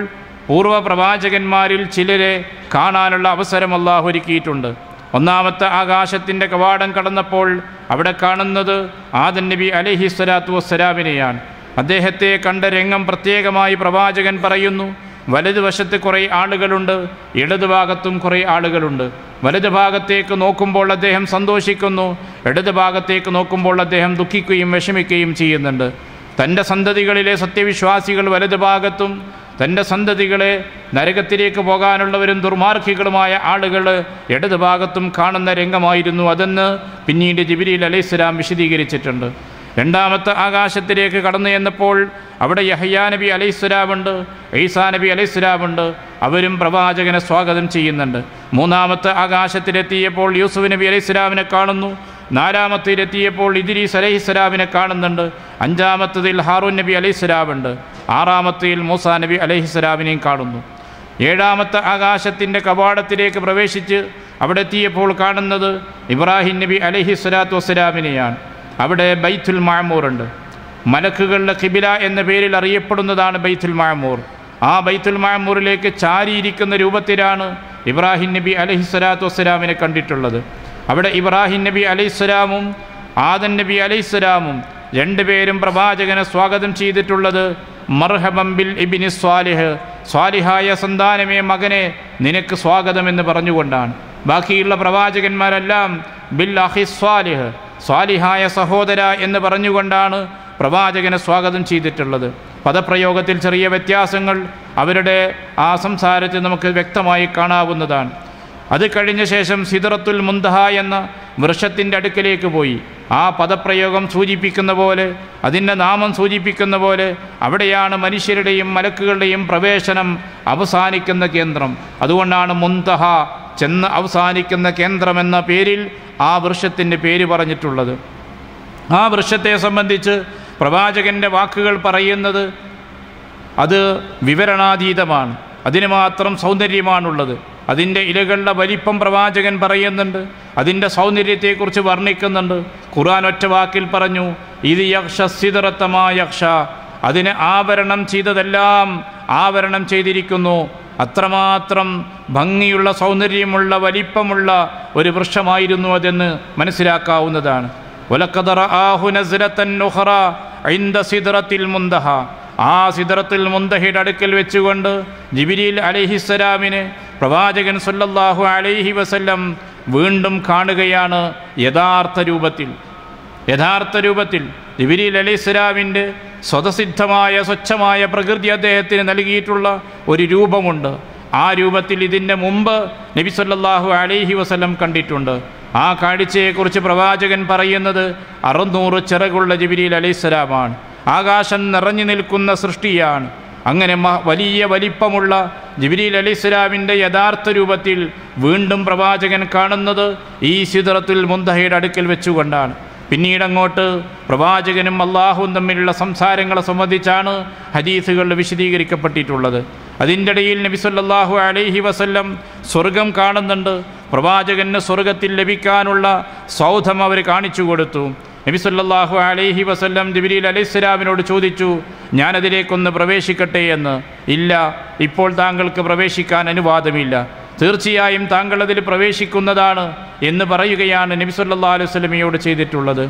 പൂർവ്വ പ്രവാചകന്മാരിൽ ചിലരെ കാണാനുള്ള അവസരം അല്ലാഹു ഒരുക്കിയിട്ടുണ്ട്. ഒന്നാമത്തെ ആകാശത്തിൻ്റെ കവാടം കടന്നപ്പോൾ അവിടെ കാണുന്നത് ആദം നബി അലൈഹി സ്വലാത്തു വസ്സലാമിനെയാണ്. അദ്ദേഹത്തെ കണ്ട രംഗം പ്രത്യേകമായി പ്രവാചകൻ പറയുന്നു. വലതുവശത്ത് കുറേ ആളുകളുണ്ട്, ഇടതുഭാഗത്തും കുറേ ആളുകളുണ്ട്. വലതുഭാഗത്തേക്ക് നോക്കുമ്പോൾ അദ്ദേഹം സന്തോഷിക്കുന്നു, ഇടതുഭാഗത്തേക്ക് നോക്കുമ്പോൾ അദ്ദേഹം ദുഃഖിക്കുകയും വിഷമിക്കുകയും ചെയ്യുന്നുണ്ട്. തൻ്റെ സന്തതികളിലെ സത്യവിശ്വാസികൾ വലതുഭാഗത്തും തൻ്റെ സന്തതികളെ നരകത്തിലേക്ക് പോകാനുള്ളവരും ദുർമാർഗികളുമായ ആളുകൾ ഇടതുഭാഗത്തും കാണുന്ന രംഗമായിരുന്നു അതെന്ന് പിന്നീട് ജിബ്രീൽ അലൈഹിസ്സലാം വിശദീകരിച്ചിട്ടുണ്ട്. രണ്ടാമത്തെ ആകാശത്തിലേക്ക് കടന്നു ചെന്നപ്പോൾ അവിടെ യഹ്യാ നബി അലൈഹിസ്സലാമുണ്ട്, ഈസാ നബി അലൈഹിസ്സലാമുണ്ട്. അവരും പ്രവാചകനെ സ്വാഗതം ചെയ്യുന്നുണ്ട്. മൂന്നാമത്തെ ആകാശത്തിലെത്തിയപ്പോൾ യൂസുഫ് നബി അലൈഹിസ്സലാമിനെ കാണുന്നു. നാലാമത്തേലെത്തിയപ്പോൾ ഇദ്രീസ് അലൈഹിസ്സലാമിനെ കാണുന്നുണ്ട്. അഞ്ചാമത്തതിൽ ഹാറൂൻ നബി അലൈഹിസ്സലാമുണ്ട്. ആറാമത്തേൽ മൂസാ നബി അലൈഹിസ്സലാമിനെയും കാണുന്നു. ഏഴാമത്തെ ആകാശത്തിൻ്റെ കവാടത്തിലേക്ക് പ്രവേശിച്ച് അവിടെ എത്തിയപ്പോൾ കാണുന്നത് ഇബ്രാഹിം നബി അലൈഹിസ്സലാത്തു വസ്സലാമിനെയാണ്. അവിടെ ബൈത്തുൽ മഅമൂറുണ്ട്. മലക്കുകളുടെ ഖിബില എന്ന പേരിൽ അറിയപ്പെടുന്നതാണ് ബൈത്തുൽ മഅമൂർ. ആ ബൈത്തുൽ മഅമൂറിലേക്ക് ചാരിയിരിക്കുന്ന രൂപത്തിലാണ് ഇബ്രാഹിം നബി അലൈഹിസ്സലാത്തു വസ്സലാമിനെ കണ്ടിട്ടുള്ളത്. അവിടെ ഇബ്രാഹിം നബി അലൈഹിസ്സലാമും ആദം നബി അലൈഹിസ്സലാമും രണ്ടുപേരും പ്രവാചകനെ സ്വാഗതം ചെയ്തിട്ടുള്ളത് മർഹബൻ ബിൽ ഇബ്നി സ്വാലിഹ്, സ്വാലിഹായ സന്താനമേ മകനെ നിനക്ക് സ്വാഗതമെന്ന് പറഞ്ഞുകൊണ്ടാണ്. ബാക്കിയുള്ള പ്രവാചകന്മാരെല്ലാം ബിൽ അഖി സ്വാലിഹ്, സ്വാലിഹായ സഹോദര എന്ന് പറഞ്ഞുകൊണ്ടാണ് പ്രവാചകനെ സ്വാഗതം ചെയ്തിട്ടുള്ളത്. പദപ്രയോഗത്തിൽ ചെറിയ വ്യത്യാസങ്ങൾ അവരുടെ ആ സംസാരത്തിൽ നമുക്ക് വ്യക്തമായി കാണാവുന്നതാണ്. അത് കഴിഞ്ഞ ശേഷം സിദ്റത്തുൽ മുന്തഹ എന്ന വൃക്ഷത്തിൻ്റെ അടുക്കലേക്ക് പോയി. ആ പദപ്രയോഗം സൂചിപ്പിക്കുന്ന പോലെ, അതിൻ്റെ നാമം സൂചിപ്പിക്കുന്ന പോലെ അവിടെയാണ് മനുഷ്യരുടെയും മലക്കുകളുടെയും പ്രവേശനം അവസാനിക്കുന്ന കേന്ദ്രം. അതുകൊണ്ടാണ് മുന്തഹ, ചെന്ന് അവസാനിക്കുന്ന കേന്ദ്രമെന്ന പേരിൽ ആ വൃക്ഷത്തിൻ്റെ പേര് പറഞ്ഞിട്ടുള്ളത്. ആ വൃക്ഷത്തെ സംബന്ധിച്ച് പ്രവാചകൻ്റെ വാക്കുകൾ പറയുന്നത് അത് വിവരണാതീതമാണ്. അതിന് മാത്രം സൗന്ദര്യമാണുള്ളത്. അതിൻ്റെ ഇലകളുടെ വലിപ്പം പ്രവാചകൻ പറയുന്നുണ്ട്. അതിൻ്റെ സൗന്ദര്യത്തെക്കുറിച്ച് വർണ്ണിക്കുന്നുണ്ട്. ഖുർആൻ ഒറ്റ വാക്കിൽ പറഞ്ഞു, ഇത് യക്ഷ സിദ്റത്തമാ യക്ഷ, അതിനെ ആവരണം ചെയ്തതെല്ലാം ആവരണം ചെയ്തിരിക്കുന്നു. അത്രമാത്രം ഭംഗിയുള്ള സൗന്ദര്യമുള്ള വലിപ്പമുള്ള ഒരു വൃക്ഷമായിരുന്നു അതെന്ന് മനസ്സിലാക്കാവുന്നതാണ്. വലഖദ് റആഹു നസ്ലതൻ ഉഖറ ഇൻദ സിദ്റത്തിൽ മുന്തഹ, ആ സിദ്റത്തുൽ മുന്തഹയുടെ അടുക്കൽ വെച്ചുകൊണ്ട് ജിബ്രീൽ അലൈഹിസ്സലാമിനെ പ്രവാചകൻ സല്ലല്ലാഹു അലൈഹി വസല്ലം വീണ്ടും കാണുകയാണ്. യഥാർത്ഥ രൂപത്തിൽ ജിബ്രീൽ അലൈഹിസ്സലാമിൻ്റെ സ്വതസിദ്ധമായ സ്വച്ഛമായ പ്രകൃതി അദ്ദേഹത്തിന് നൽകിയിട്ടുള്ള ഒരു രൂപമുണ്ട്. ആ രൂപത്തിൽ ഇതിൻ്റെ മുമ്പ് നബി സല്ലല്ലാഹു അലൈഹി വസല്ലം കണ്ടിട്ടുണ്ട്. ആ കാഴ്ചയെക്കുറിച്ച് പ്രവാചകൻ പറയുന്നത് 600 ചിറകുള്ള ജിബ്രീൽ അലൈഹിസ്സലാമാണ്. ആകാശം നിറഞ്ഞു നിൽക്കുന്ന സൃഷ്ടിയാണ്. അങ്ങനെ വലിയ വലിപ്പമുള്ള ജിബ്രീൽ അലൈഹിസ്സലാമിൻ്റെ യഥാർത്ഥ രൂപത്തിൽ വീണ്ടും പ്രവാചകൻ കാണുന്നത് ഈ സിദ്റത്തുൽ മുന്തഹയുടെ അടുക്കൽ വെച്ചുകൊണ്ടാണ്. പിന്നീട് അങ്ങോട്ട് പ്രവാചകനും അള്ളാഹുവും തമ്മിലുള്ള സംസാരങ്ങളെ സംബന്ധിച്ചാണ് ഹദീസുകളിൽ വിശദീകരിക്കപ്പെട്ടിട്ടുള്ളത്. അതിൻ്റെ ഇടയിൽ നബി സല്ലല്ലാഹു അലൈഹി വസല്ലം സ്വർഗം കാണുന്നുണ്ട്. പ്രവാചകന് സ്വർഗത്തിൽ ലഭിക്കാനുള്ള സൗധം അവർ കാണിച്ചു കൊടുത്തു. നബി സല്ലല്ലാഹു അലൈഹി വസല്ലം ജിബ്രീൽ അലൈഹിസ്സലാമിനോട് ചോദിച്ചു, ഞാനതിലേക്കൊന്ന് പ്രവേശിക്കട്ടെ എന്ന്. ഇല്ല, ഇപ്പോൾ താങ്കൾക്ക് പ്രവേശിക്കാൻ അനുവാദമില്ല, തീർച്ചയായും താങ്കൾ അതിൽ പ്രവേശിക്കുന്നതാണ് എന്ന് പറയുകയാണ് നബി സല്ലല്ലാഹു അലൈഹി വസല്ലമയോട് ചെയ്തിട്ടുള്ളത്.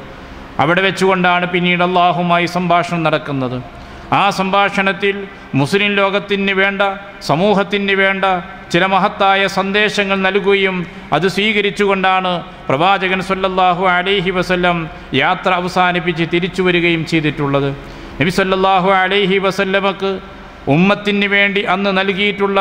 അവിടെ വെച്ചുകൊണ്ടാണ് പിന്നീട് അള്ളാഹുമായി സംഭാഷണം നടക്കുന്നത്. ആ സംഭാഷണത്തിൽ മുസ്ലിം ലോകത്തിന് വേണ്ട, സമൂഹത്തിന് വേണ്ട ചില മഹത്തായ സന്ദേശങ്ങൾ നൽകുകയും അത് സ്വീകരിച്ചുകൊണ്ടാണ് പ്രവാചകൻ സല്ലല്ലാഹു അലൈഹി വസല്ലം യാത്ര അവസാനിപ്പിച്ച് തിരിച്ചു വരികയും ചെയ്തിട്ടുള്ളത്. നബി സല്ലല്ലാഹു അലൈഹി വസല്ലമക്ക് ഉമ്മത്തിന് വേണ്ടി അന്ന് നൽകിയിട്ടുള്ള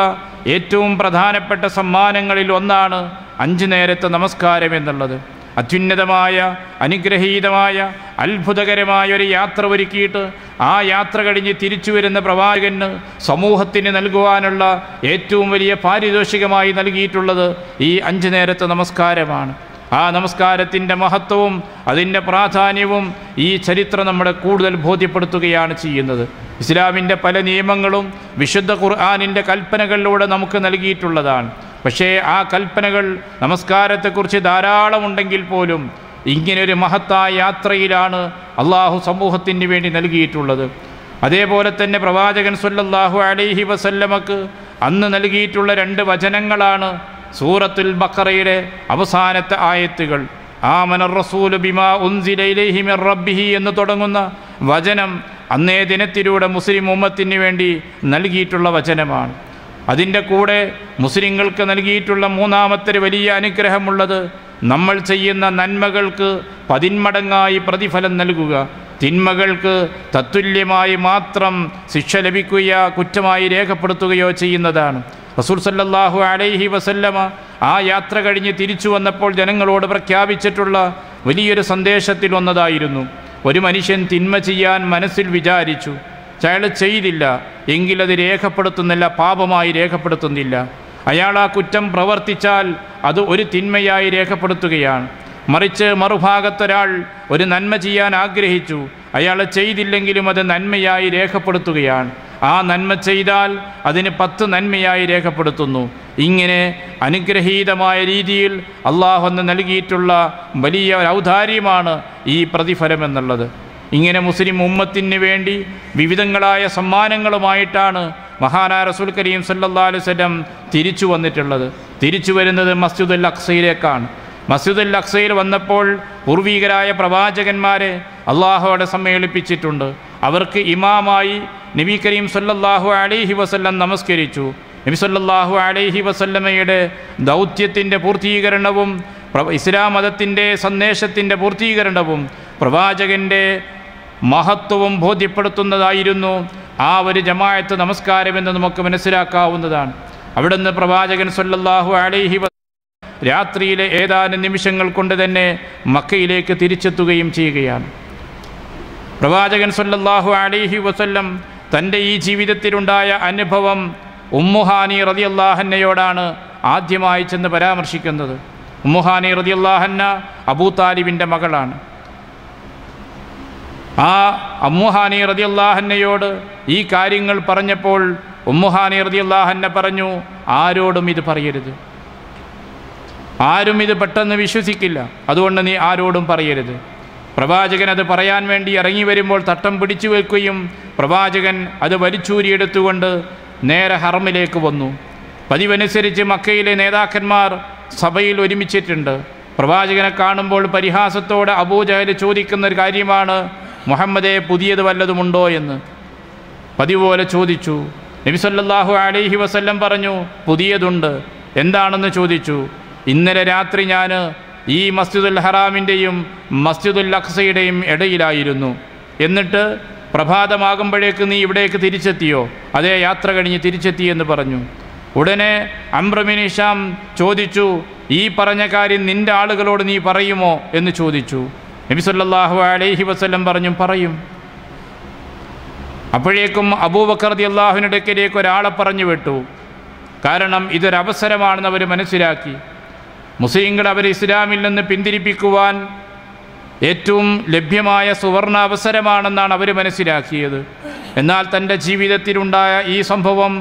ഏറ്റവും പ്രധാനപ്പെട്ട സമ്മാനങ്ങളിൽ ഒന്നാണ് 5 നേരത്തെ നമസ്കാരം എന്നുള്ളത്. അത്യുന്നതമായ, അനുഗ്രഹീതമായ, അത്ഭുതകരമായ ഒരു യാത്ര ഒരുക്കിയിട്ട് ആ യാത്ര കഴിഞ്ഞ് തിരിച്ചു വരുന്ന പ്രവാചകന് സമൂഹത്തിന് നൽകുവാനുള്ള ഏറ്റവും വലിയ പാരിതോഷികമായി നൽകിയിട്ടുള്ളത് ഈ 5 നേരത്തെ നമസ്കാരമാണ്. ആ നമസ്കാരത്തിൻ്റെ മഹത്വവും അതിൻ്റെ പ്രാധാന്യവും ഈ ചരിത്രം നമ്മളെ കൂടുതൽ ബോധ്യപ്പെടുത്തുകയാണ് ചെയ്യുന്നത്. ഇസ്ലാമിൻ്റെ പല നിയമങ്ങളും വിശുദ്ധ ഖുർആനിൻ്റെ കൽപ്പനകളിലൂടെ നമുക്ക് നൽകിയിട്ടുള്ളതാണ്. പക്ഷേ ആ കൽപ്പനകൾ നമസ്കാരത്തെക്കുറിച്ച് ധാരാളം ഉണ്ടെങ്കിൽ പോലും ഇങ്ങനൊരു മഹത്തായ യാത്രയിലാണ് അള്ളാഹു സമൂഹത്തിന് വേണ്ടി നൽകിയിട്ടുള്ളത്. അതേപോലെ തന്നെ പ്രവാചകൻ സ്വല്ലല്ലാഹു അലൈഹി വസല്ലമക്ക് അന്ന് നൽകിയിട്ടുള്ള 2 വചനങ്ങളാണ് സൂറത്തുൽ ബഖറയുടെ അവസാനത്തെ ആയത്തുകൾ. ആമനർ റസൂലു ബിമാ ഉൻസില ഇലൈഹി മിർ റബ്ബിഹി എന്ന് തുടങ്ങുന്ന വചനം അന്നേ ദിനത്തിലൂടെ മുസ്ലിം ഉമ്മത്തിന് വേണ്ടി നൽകിയിട്ടുള്ള വചനമാണ്. അതിൻ്റെ കൂടെ മുസ്ലിങ്ങൾക്ക് നൽകിയിട്ടുള്ള 3ാമത്തെ വലിയ അനുഗ്രഹമുള്ളത് നമ്മൾ ചെയ്യുന്ന നന്മകൾക്ക് 10 മടങ്ങായി പ്രതിഫലം നൽകുക, തിന്മകൾക്ക് തത്തുല്യമായി മാത്രം ശിക്ഷ ലഭിക്കുകയോ കുറ്റമായി രേഖപ്പെടുത്തുകയോ ചെയ്യുന്നതാണ്. റസൂൽ സല്ലല്ലാഹു അലൈഹി വസല്ലമ ആ യാത്ര കഴിഞ്ഞ് തിരിച്ചു വന്നപ്പോൾ ജനങ്ങളോട് പ്രഖ്യാപിച്ചിട്ടുള്ള വലിയൊരു സന്ദേശത്തിൽ ഒന്നതായിരുന്നു, ഒരു മനുഷ്യൻ തിന്മ ചെയ്യാൻ മനസ്സിൽ വിചാരിച്ചു, അയാൾ ചെയ്തില്ല എങ്കിലത് രേഖപ്പെടുത്തുന്നില്ല, പാപമായി രേഖപ്പെടുത്തുന്നില്ല. അയാൾ ആ കുറ്റം പ്രവർത്തിച്ചാൽ അത് ഒരു തിന്മയായി രേഖപ്പെടുത്തുകയാണ്. മറിച്ച് മറുഭാഗത്തൊരാൾ ഒരു നന്മ ചെയ്യാൻ ആഗ്രഹിച്ചു, അയാൾ ചെയ്തില്ലെങ്കിലും അത് നന്മയായി രേഖപ്പെടുത്തുകയാണ്. ആ നന്മ ചെയ്താൽ അതിന് 10 നന്മയായി രേഖപ്പെടുത്തുന്നു. ഇങ്ങനെ അനുഗ്രഹീതമായ രീതിയിൽ അള്ളാഹു അന്ന് നൽകിയിട്ടുള്ള വലിയ ഔദാര്യമാണ് ഈ പ്രതിഫലം എന്നുള്ളത്. ഇങ്ങനെ മുസ്ലിം ഉമ്മത്തിന് വേണ്ടി വിവിധങ്ങളായ സമ്മാനങ്ങളുമായിട്ടാണ് മഹാനായ റസൂൽ കരീം സല്ലല്ലാഹു അലൈഹി വസല്ലം തിരിച്ചു വന്നിട്ടുള്ളത്. തിരിച്ചു വരുന്നത് മസ്ജിദുൽ അഖ്സയിലേക്കാണ്. മസ്ജിദുൽ അഖ്സയിൽ വന്നപ്പോൾ പൂർവീകരായ പ്രവാചകന്മാരെ അള്ളാഹുവോടെ സമ്മേളിപ്പിച്ചിട്ടുണ്ട്. അവർക്ക് ഇമാമായി നബി കരീം സല്ലല്ലാഹു അലൈഹി വസല്ലം നമസ്കരിച്ചു. നബി സല്ലല്ലാഹു അലൈഹി വസല്ലമയുടെ ദൗത്യത്തിൻ്റെ പൂർത്തീകരണവും ഇസ്ലാം മതത്തിൻ്റെ സന്ദേശത്തിൻ്റെ പൂർത്തീകരണവും പ്രവാചകൻ്റെ മഹത്വവും ബോധ്യപ്പെടുത്തുന്നതായിരുന്നു ആ ഒരു ജമാഅത്ത് നമസ്കാരമെന്ന് നമുക്ക് മനസ്സിലാക്കാവുന്നതാണ്. അവിടുന്ന് പ്രവാചകൻ സല്ലല്ലാഹു അലൈഹി വസല്ലം രാത്രിയിലെ ഏതാനും നിമിഷങ്ങൾ കൊണ്ട് തന്നെ മക്കയിലേക്ക് തിരിച്ചെത്തുകയും ചെയ്യുകയാണ്. പ്രവാചകൻ സല്ലല്ലാഹു അലൈഹി വസല്ലം തൻ്റെ ഈ ജീവിതത്തിലുണ്ടായ അനുഭവം ഉമ്മുഹാനി റളിയല്ലാഹു അൻഹയോടാണ് ആദ്യമായി ചെന്ന് പരാമർശിക്കുന്നത്. ഉമ്മുഹാനി റളിയല്ലാഹു അൻഹ അബൂ താലിബിൻ്റെ മകളാണ്. ആ ഉമ്മുഹാനി റളിയല്ലാഹു അൻഹയോട് ഈ കാര്യങ്ങൾ പറഞ്ഞപ്പോൾ ഉമ്മുഹാനി റളിയല്ലാഹു അൻഹ പറഞ്ഞു, ആരോടും ഇത് പറയരുത്, ആരും ഇത് പെട്ടെന്ന് വിശ്വസിക്കില്ല, അതുകൊണ്ട് നീ ആരോടും പറയരുത്. പ്രവാചകൻ അത് പറയാൻ വേണ്ടി ഇറങ്ങി വരുമ്പോൾ തട്ടം പിടിച്ചു വെക്കുകയും പ്രവാചകൻ അത് വലിച്ചൂരിയെടുത്തുകൊണ്ട് നേരെ ഹറമിലേക്ക് വന്നു. പതിവനുസരിച്ച് മക്കയിലെ നേതാക്കന്മാർ സഭയിൽ ഒരുമിച്ചിട്ടുണ്ട്. പ്രവാചകനെ കാണുമ്പോൾ പരിഹാസത്തോടെ അബൂജഹൽ ചോദിക്കുന്ന ഒരു കാര്യമാണ്, മുഹമ്മദേ പുതിയത് വല്ലതുമുണ്ടോ എന്ന്. പതിപോലെ ചോദിച്ചു. നബി സല്ലല്ലാഹു അലൈഹി വസല്ലം പറഞ്ഞു, പുതിയതുണ്ട്. എന്താണെന്ന് ചോദിച്ചു. ഇന്നലെ രാത്രി ഞാൻ ഈ മസ്ജിദുൽ ഹറാമിൻ്റെയും മസ്ജിദുൽ അഖ്സയുടെയും ഇടയിലായിരുന്നു. എന്നിട്ട് പ്രഭാതമാകുമ്പോഴേക്ക് നീ ഇവിടേക്ക് തിരിച്ചെത്തിയോ? അതേ, യാത്ര കഴിഞ്ഞ് തിരിച്ചെത്തിയെന്ന് പറഞ്ഞു. ഉടനെ അംർ ബിൻ ഹിശാം ചോദിച്ചു, ഈ പറഞ്ഞ കാര്യം നിൻ്റെ ആളുകളോട് നീ പറയുമോ എന്ന് ചോദിച്ചു. നബി സല്ലല്ലാഹു അലൈഹി വസല്ലം പറഞ്ഞു, പറയും. അപ്പോഴേക്കും അബൂബക്കർ റളിയല്ലാഹുവിന്റെ അടുക്കലേക്ക് ഒരാളെ പറഞ്ഞു വിട്ടു. കാരണം ഇതൊരവസരമാണെന്ന് അവർ മനസ്സിലാക്കി. മുസ്ലിങ്ങൾ അവർ ഇസ്ലാമിൽ നിന്ന് പിന്തിരിപ്പിക്കുവാൻ ഏറ്റവും ലഭ്യമായ സുവർണ അവസരമാണെന്നാണ് അവർ മനസ്സിലാക്കിയത്. എന്നാൽ തൻ്റെ ജീവിതത്തിലുണ്ടായ ഈ സംഭവം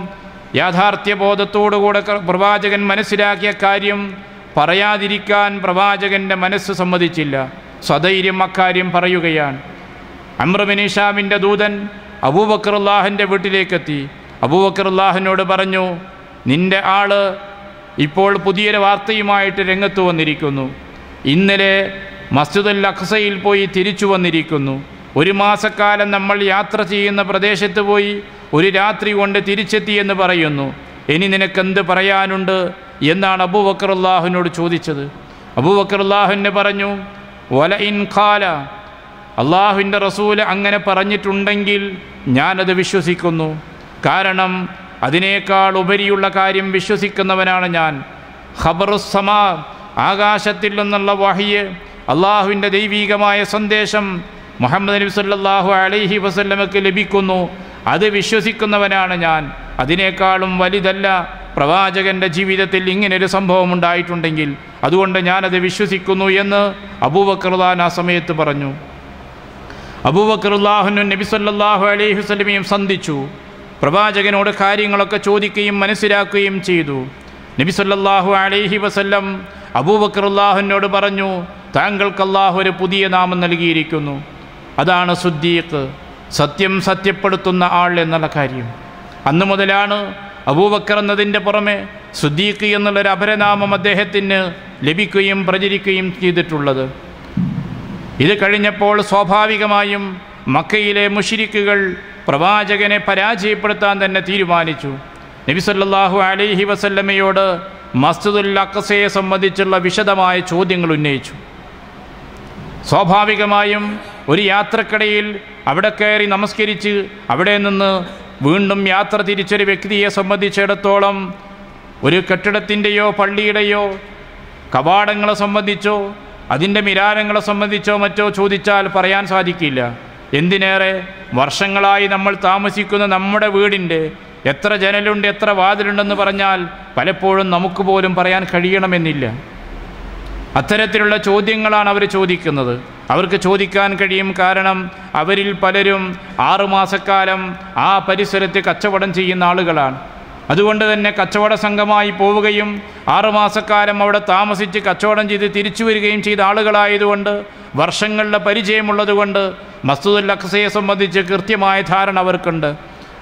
യാഥാർത്ഥ്യബോധത്തോടുകൂടെ പ്രവാചകൻ മനസ്സിലാക്കിയ കാര്യം പറയാതിരിക്കാൻ പ്രവാചകൻ്റെ മനസ്സ് സമ്മതിച്ചില്ല. സധൈര്യം അക്കാര്യം പറയുകയാണ്. അംർ ബിൻ ഹിശാമിൻ്റെ ദൂതൻ അബൂബക്കർ റളിയല്ലാഹുവിൻ്റെ വീട്ടിലേക്കെത്തി. അബൂബക്കർ റളിയല്ലാഹുവിനോട് പറഞ്ഞു, നിൻ്റെ ആള് ഇപ്പോൾ പുതിയൊരു വാർത്തയുമായിട്ട് രംഗത്ത് വന്നിരിക്കുന്നു. ഇന്നലെ മസ്ജിദുൽ അഖ്സയിൽ പോയി തിരിച്ചു വന്നിരിക്കുന്നു. 1 മാസക്കാലം നമ്മൾ യാത്ര ചെയ്യുന്ന പ്രദേശത്ത് പോയി 1 രാത്രി കൊണ്ട് തിരിച്ചെത്തിയെന്ന് പറയുന്നു. ഇനി നിനക്കെന്ത് പറയാനുണ്ട് എന്നാണ് അബൂബക്കർ റളിയല്ലാഹുവിനോട് ചോദിച്ചത്. അബൂബക്കർ റളിയല്ലാഹു പറഞ്ഞു, വല ഇൻ ഖാല, അള്ളാഹുവിൻ്റെ റസൂൽ അങ്ങനെ പറഞ്ഞിട്ടുണ്ടെങ്കിൽ ഞാനത് വിശ്വസിക്കുന്നു. കാരണം അതിനേക്കാൾ ഉപരിയുള്ള കാര്യം വിശ്വസിക്കുന്നവനാണ് ഞാൻ. ഖബറുസ്സമാ, ആകാശത്തിൽ നിന്നുള്ള വഹ്യ്, അള്ളാഹുവിൻ്റെ ദൈവീകമായ സന്ദേശം മുഹമ്മദ് നബി സല്ലല്ലാഹു അലൈഹി വസല്ലമക്ക് ലഭിക്കുന്നു, അത് വിശ്വസിക്കുന്നവനാണ് ഞാൻ. അതിനേക്കാളും വലുതല്ല പ്രവാചകൻ്റെ ജീവിതത്തിൽ ഇങ്ങനൊരു സംഭവം ഉണ്ടായിട്ടുണ്ടെങ്കിൽ, അതുകൊണ്ട് ഞാനത് വിശ്വസിക്കുന്നു എന്ന് അബൂബക്കർ റളിയല്ലാഹു ആ സമയത്ത് പറഞ്ഞു. അബൂബക്കർ റളിയല്ലാഹു നബി സല്ലല്ലാഹു അലൈഹി വസല്ലമയും സന്ധിച്ചു. പ്രവാചകനോട് കാര്യങ്ങളൊക്കെ ചോദിക്കുകയും മനസ്സിലാക്കുകയും ചെയ്തു. നബി സല്ലല്ലാഹു അലൈഹി വസല്ലം അബൂബക്കർ റളിയല്ലാഹുവിനോട് പറഞ്ഞു, താങ്കൾക്ക് അല്ലാഹു ഒരു പുതിയ നാമം നൽകിയിരിക്കുന്നു, അതാണ് സുദ്ദീഖ്, സത്യം സത്യപ്പെടുത്തുന്ന ആൾ എന്നുള്ള കാര്യം. അന്നു മുതലാണ് അബൂബക്കർ എന്നതിൻ്റെ പുറമെ സുദ്ദീഖ് എന്നുള്ളൊരു അപരനാമം അദ്ദേഹത്തിന് ലഭിക്കുകയും പ്രചരിക്കുകയും ചെയ്തിട്ടുള്ളത്. ഇത് കഴിഞ്ഞപ്പോൾ സ്വാഭാവികമായും മക്കയിലെ മുശ്രിക്കുകൾ പ്രവാചകനെ പരാജയപ്പെടുത്താൻ തന്നെ തീരുമാനിച്ചു. നബി സല്ലല്ലാഹു അലൈഹി വസല്ലമയോട് മസ്ജിദുൽ അഖ്സയെ സംബന്ധിച്ചുള്ള വിശദമായ ചോദ്യങ്ങൾ ഉന്നയിച്ചു. സ്വാഭാവികമായും ഒരു യാത്രക്കിടയിൽ അവിടെ കയറി നമസ്കരിച്ച് അവിടെ നിന്ന് വീണ്ടും യാത്ര തിരിച്ചൊരു വ്യക്തിയെ സംബന്ധിച്ചിടത്തോളം ഒരു കെട്ടിടത്തിൻ്റെയോ പള്ളിയുടെയോ കവാടങ്ങളെ സംബന്ധിച്ചോ അതിൻ്റെ മിരാരങ്ങളെ സംബന്ധിച്ചോ മറ്റോ ചോദിച്ചാൽ പറയാൻ സാധിക്കില്ല. എന്തിനേറെ വർഷങ്ങളായി നമ്മൾ താമസിക്കുന്ന നമ്മുടെ വീടിൻ്റെ എത്ര ജനലുണ്ട്, എത്ര വാതിലുണ്ടെന്ന് പറഞ്ഞാൽ പലപ്പോഴും നമുക്ക് പോലും പറയാൻ കഴിയണമെന്നില്ല. അത്തരത്തിലുള്ള ചോദ്യങ്ങളാണ് അവർ ചോദിക്കുന്നത്. അവർക്ക് ചോദിക്കാൻ കഴിയും, കാരണം അവരിൽ പലരും 6 മാസക്കാലം ആ പരിസരത്ത് കച്ചവടം ചെയ്യുന്ന ആളുകളാണ്. അതുകൊണ്ട് തന്നെ കച്ചവട സംഘമായി പോവുകയും 6 മാസക്കാലം അവിടെ താമസിച്ച് കച്ചവടം ചെയ്ത് തിരിച്ചു വരികയും ചെയ്ത ആളുകളായതുകൊണ്ട്, വർഷങ്ങളുടെ പരിചയമുള്ളതുകൊണ്ട് മസ്ജിദുൽ അഖ്സയെ സംബന്ധിച്ച് കൃത്യമായ ധാരണ അവർക്കുണ്ട്.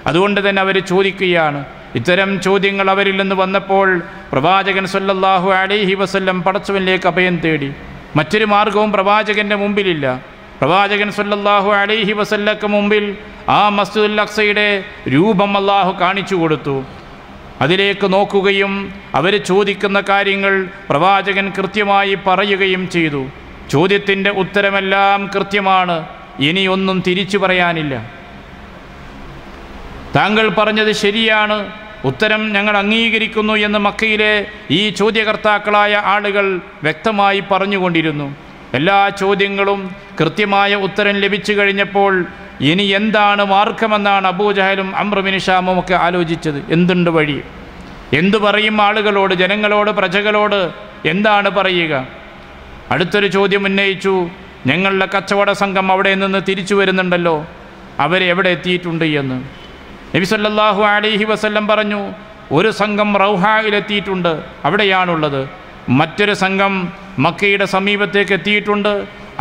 അതുകൊണ്ട് തന്നെ അവർ ചോദിക്കുകയാണ്. ഇത്തരം ചോദ്യങ്ങൾ അവരിൽ നിന്ന് വന്നപ്പോൾ പ്രവാചകൻ സല്ലല്ലാഹു അലൈഹി വസല്ലം പടച്ചവനിലേക്ക് അഭയം തേടി. മറ്റൊരു മാർഗവും പ്രവാചകൻ്റെ മുമ്പിലില്ല. പ്രവാചകൻ സല്ലല്ലാഹു അലൈഹി വസല്ലക്ക് മുമ്പിൽ ആ മസ്ജിദുൽ അഖ്സയുടെ രൂപം അല്ലാഹു കാണിച്ചു കൊടുത്തു. അതിലേക്ക് നോക്കുകയും അവർ ചോദിക്കുന്ന കാര്യങ്ങൾ പ്രവാചകൻ കൃത്യമായി പറയുകയും ചെയ്തു. ചോദ്യത്തിൻ്റെ ഉത്തരമെല്ലാം കൃത്യമാണ്, ഇനിയൊന്നും തിരിച്ചു പറയാനില്ല. താങ്കൾ പറഞ്ഞത് ശരിയാണ്, ഉത്തരം ഞങ്ങൾ അംഗീകരിക്കുന്നു എന്ന് മക്കയിലെ ഈ ചോദ്യകർത്താക്കളായ ആളുകൾ വ്യക്തമായി പറഞ്ഞുകൊണ്ടിരുന്നു. എല്ലാ ചോദ്യങ്ങളും കൃത്യമായ ഉത്തരം ലഭിച്ചു കഴിഞ്ഞപ്പോൾ ഇനി എന്താണ് മാർഗമെന്നാണ് അബൂജഹലും അംർ ബിൻ ഹിശാമും ഒക്കെ ആലോചിച്ചത്. എന്തുണ്ട് വഴി? എന്തു പറയും ആളുകളോട്, ജനങ്ങളോട്, പ്രജകളോട് എന്താണ് പറയുക? അടുത്തൊരു ചോദ്യം ഉന്നയിച്ചു. ഞങ്ങളുടെ കച്ചവട സംഘം അവിടെ നിന്ന് തിരിച്ചു വരുന്നുണ്ടല്ലോ, അവരെവിടെ എത്തിയിട്ടുണ്ട് എന്ന്. നബി സല്ലല്ലാഹു അലൈഹി വസല്ലം പറഞ്ഞു, ഒരു സംഘം റൗഹായിലെത്തിയിട്ടുണ്ട്, അവിടെയാണുള്ളത്. മറ്റൊരു സംഘം മക്കയുടെ സമീപത്തേക്ക് എത്തിയിട്ടുണ്ട്.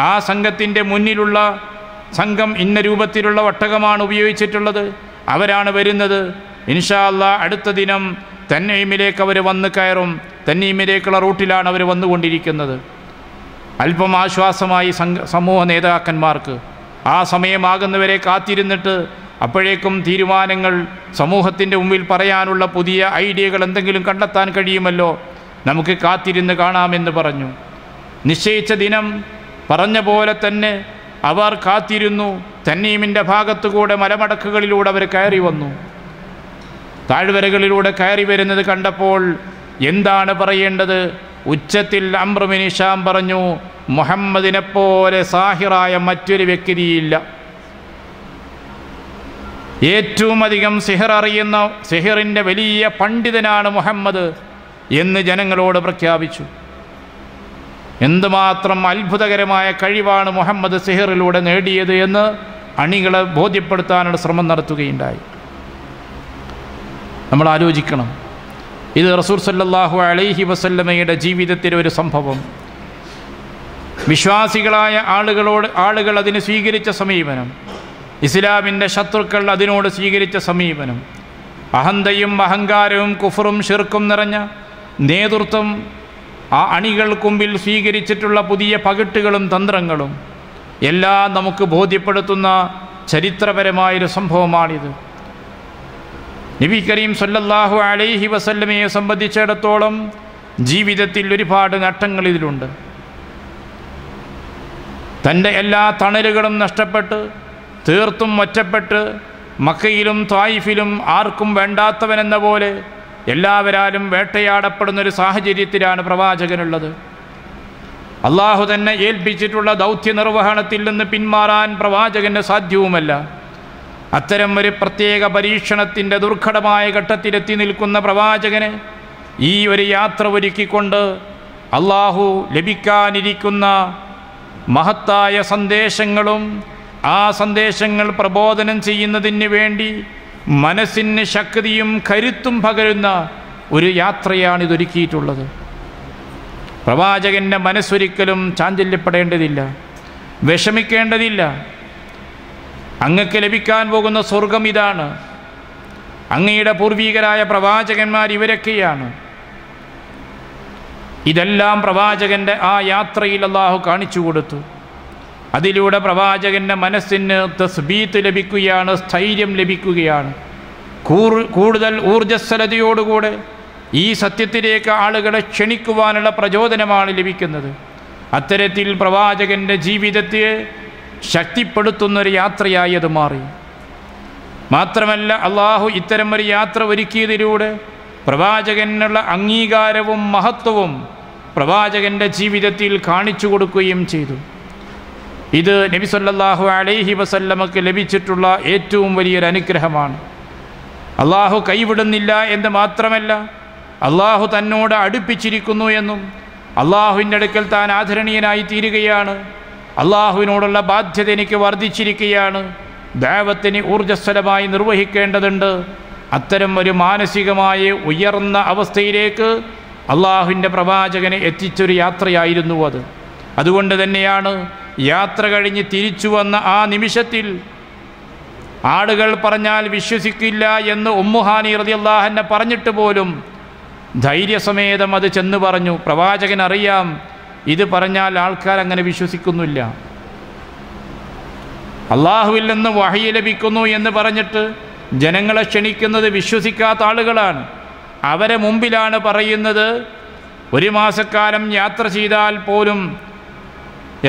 ആ സംഘത്തിൻ്റെ മുന്നിലുള്ള സംഘം ഇന്ന രൂപത്തിലുള്ള ഒട്ടകമാണ് ഉപയോഗിച്ചിട്ടുള്ളത്, അവരാണ് വരുന്നത്. ഇൻഷാ അല്ലാഹ് അടുത്ത ദിനം തന്നീമിലേക്ക് അവർ വന്ന് കയറും. തന്നീമിലേക്കുള്ള റൂട്ടിലാണ് അവർ വന്നുകൊണ്ടിരിക്കുന്നത്. അല്പം ആശ്വാസമായി സമൂഹ നേതാക്കന്മാർക്ക്. ആ സമയമാകുന്നവരെ കാത്തിരുന്നിട്ട് അപ്പോഴേക്കും തീരുമാനങ്ങൾ സമൂഹത്തിൻ്റെ മുമ്പിൽ പറയാനുള്ള പുതിയ ഐഡിയകൾ എന്തെങ്കിലും കണ്ടെത്താൻ കഴിയുമല്ലോ, നമുക്ക് കാത്തിരുന്ന് കാണാമെന്ന് പറഞ്ഞു. നിശ്ചയിച്ച ദിനം പറഞ്ഞ പോലെ തന്നെ അവർ കാത്തിരുന്നു. തന്നീമിൻ്റെ ഭാഗത്തുകൂടെ മലമടക്കുകളിലൂടെ അവർ കയറി വന്നു. താഴ്വരകളിലൂടെ കയറി വരുന്നത് കണ്ടപ്പോൾ എന്താണ് പറയേണ്ടത്? ഉച്ചത്തിൽ അംർ ബിൻ ഹിശാം പറഞ്ഞു, മുഹമ്മദിനെപ്പോലെ സാഹിറായ മറ്റൊരു വ്യക്തിയില്ല. ഏറ്റവും അധികം സിഹർ അറിയുന്ന, സിഹറിൻ്റെ വലിയ പണ്ഡിതനാണ് മുഹമ്മദ് എന്ന് ജനങ്ങളോട് പ്രഖ്യാപിച്ചു. എന്തുമാത്രം അത്ഭുതകരമായ കഴിവാണ് മുഹമ്മദ് സിഹറിലൂടെ നേടിയത് എന്ന് അണികളെ ബോധ്യപ്പെടുത്താനുള്ള ശ്രമം നടത്തുകയുണ്ടായി. നമ്മൾ ആലോചിക്കണം, ഇത് റസൂൽ സല്ലല്ലാഹു അലൈഹി വസല്ലമയുടെ ജീവിതത്തിലെ ഒരു സംഭവം. വിശ്വാസികളായ ആളുകൾ അതിന് സ്വീകരിച്ച സമീപനം, ഇസ്ലാമിൻ്റെ ശത്രുക്കൾ അതിനോട് സ്വീകരിച്ച സമീപനം, അഹന്തയും അഹങ്കാരവും കുഫറും ശിർക്കും നിറഞ്ഞ നേതൃത്വം, ആ അണികൾക്ക് മുമ്പിൽ സ്വീകരിച്ചിട്ടുള്ള പുതിയ പകിട്ടുകളും തന്ത്രങ്ങളും എല്ലാം നമുക്ക് ബോധ്യപ്പെടുത്തുന്ന ചരിത്രപരമായൊരു സംഭവമാണിത്. നബി കരീം സല്ലല്ലാഹു അലൈഹി വസല്ലമയെ സംബന്ധിച്ചിടത്തോളം ജീവിതത്തിൽ ഒരുപാട് നഷ്ടങ്ങൾ ഇതിലുണ്ട്. തൻ്റെ എല്ലാ തണലുകളും നഷ്ടപ്പെട്ട് തീർത്തും ഒറ്റപ്പെട്ട് മക്കയിലും ത്വായിഫിലും ആർക്കും വേണ്ടാത്തവനെന്ന പോലെ എല്ലാവരാലും വേട്ടയാടപ്പെടുന്നൊരു സാഹചര്യത്തിലാണ് പ്രവാചകനുള്ളത്. അള്ളാഹു തന്നെ ഏൽപ്പിച്ചിട്ടുള്ള ദൗത്യ നിർവഹണത്തിൽ നിന്ന് പിന്മാറാൻ പ്രവാചകന് സാധ്യവുമല്ല. അത്തരം ഒരു പ്രത്യേക പരീക്ഷണത്തിൻ്റെ ദുർഘടമായ ഘട്ടത്തിലെത്തി നിൽക്കുന്ന പ്രവാചകന് ഈ ഒരു യാത്ര ഒരുക്കിക്കൊണ്ട് അള്ളാഹു ലഭിക്കാനിരിക്കുന്ന മഹത്തായ സന്ദേശങ്ങളും ആ സന്ദേശങ്ങൾ പ്രബോധനം ചെയ്യുന്നതിന് വേണ്ടി മനസ്സിന് ശക്തിയും കരുത്തും പകരുന്ന ഒരു യാത്രയാണിതൊരുക്കിയിട്ടുള്ളത്. പ്രവാചകൻ്റെ മനസ്സൊരിക്കലും ചാഞ്ചല്യപ്പെടേണ്ടതില്ല, വിഷമിക്കേണ്ടതില്ല. അങ്ങക്ക് ലഭിക്കാൻ പോകുന്ന സ്വർഗം ഇതാണ്, അങ്ങയുടെ പൂർവീകരായ പ്രവാചകന്മാർ ഇവരൊക്കെയാണ്. ഇതെല്ലാം പ്രവാചകൻ്റെ ആ യാത്രയിൽ അള്ളാഹു കാണിച്ചു കൊടുത്തു. അതിലൂടെ പ്രവാചകൻ്റെ മനസ്സിന് തസ്ബീത്ത് ലഭിക്കുകയാണ്, സ്ഥൈര്യം ലഭിക്കുകയാണ്. കൂടുതൽ ഊർജ്ജസ്വലതയോടുകൂടെ ഈ സത്യത്തിലേക്ക് ആളുകളെ ക്ഷണിക്കുവാനുള്ള പ്രചോദനമാണ് ലഭിക്കുന്നത്. അത്തരത്തിൽ പ്രവാചകൻ്റെ ജീവിതത്തെ ശക്തിപ്പെടുത്തുന്നൊരു യാത്രയായി അത് മാറി. മാത്രമല്ല അള്ളാഹു ഇത്തരം ഒരു യാത്ര ഒരുക്കിയതിലൂടെ പ്രവാചകനുള്ള അംഗീകാരവും മഹത്വവും പ്രവാചകൻ്റെ ജീവിതത്തിൽ കാണിച്ചു കൊടുക്കുകയും ചെയ്തു. ഇത് നബി സല്ലല്ലാഹു അലൈഹി വസല്ലമക്ക് ലഭിച്ചിട്ടുള്ള ഏറ്റവും വലിയൊരു അനുഗ്രഹമാണ്. അള്ളാഹു കൈവിടുന്നില്ല എന്ന് മാത്രമല്ല, അള്ളാഹു തന്നോട് അടുപ്പിച്ചിരിക്കുന്നു എന്നും അള്ളാഹുവിൻ്റെ അടുക്കൽ താൻ ആദരണീയനായി തീരുകയാണ്, അള്ളാഹുവിനോടുള്ള ബാധ്യത എനിക്ക് വർദ്ധിച്ചിരിക്കുകയാണ്, ദഅവത്തിനെ ഊർജ്ജസ്വലമായി നിർവഹിക്കേണ്ടതുണ്ട്. അത്തരം ഒരു മാനസികമായ ഉയർന്ന അവസ്ഥയിലേക്ക് അള്ളാഹുവിൻ്റെ പ്രവാചകനെ എത്തിച്ചൊരു യാത്രയായിരുന്നു അത്. അതുകൊണ്ട് തന്നെയാണ് യാത്ര കഴിഞ്ഞ് തിരിച്ചു വന്ന ആ നിമിഷത്തിൽ ആളുകൾ പറഞ്ഞാൽ വിശ്വസിക്കില്ല എന്ന് ഉമ്മുഹാനി റളിയല്ലാഹു അൻഹ പറഞ്ഞിട്ട് പോലും ധൈര്യസമേതം അത് ചെന്ന് പറഞ്ഞു. പ്രവാചകൻ അറിയാം ഇത് പറഞ്ഞാൽ ആൾക്കാർ അങ്ങനെ വിശ്വസിക്കുന്നില്ല. അള്ളാഹുവിൽ നിന്ന് വഹയി ലഭിക്കുന്നു എന്ന് പറഞ്ഞിട്ട് ജനങ്ങളെ ക്ഷണിക്കുന്നത് വിശ്വസിക്കാത്ത ആളുകളാണ്. അവരെ മുമ്പിലാണ് പറയുന്നത്, ഒരു മാസക്കാലം യാത്ര ചെയ്താൽ പോലും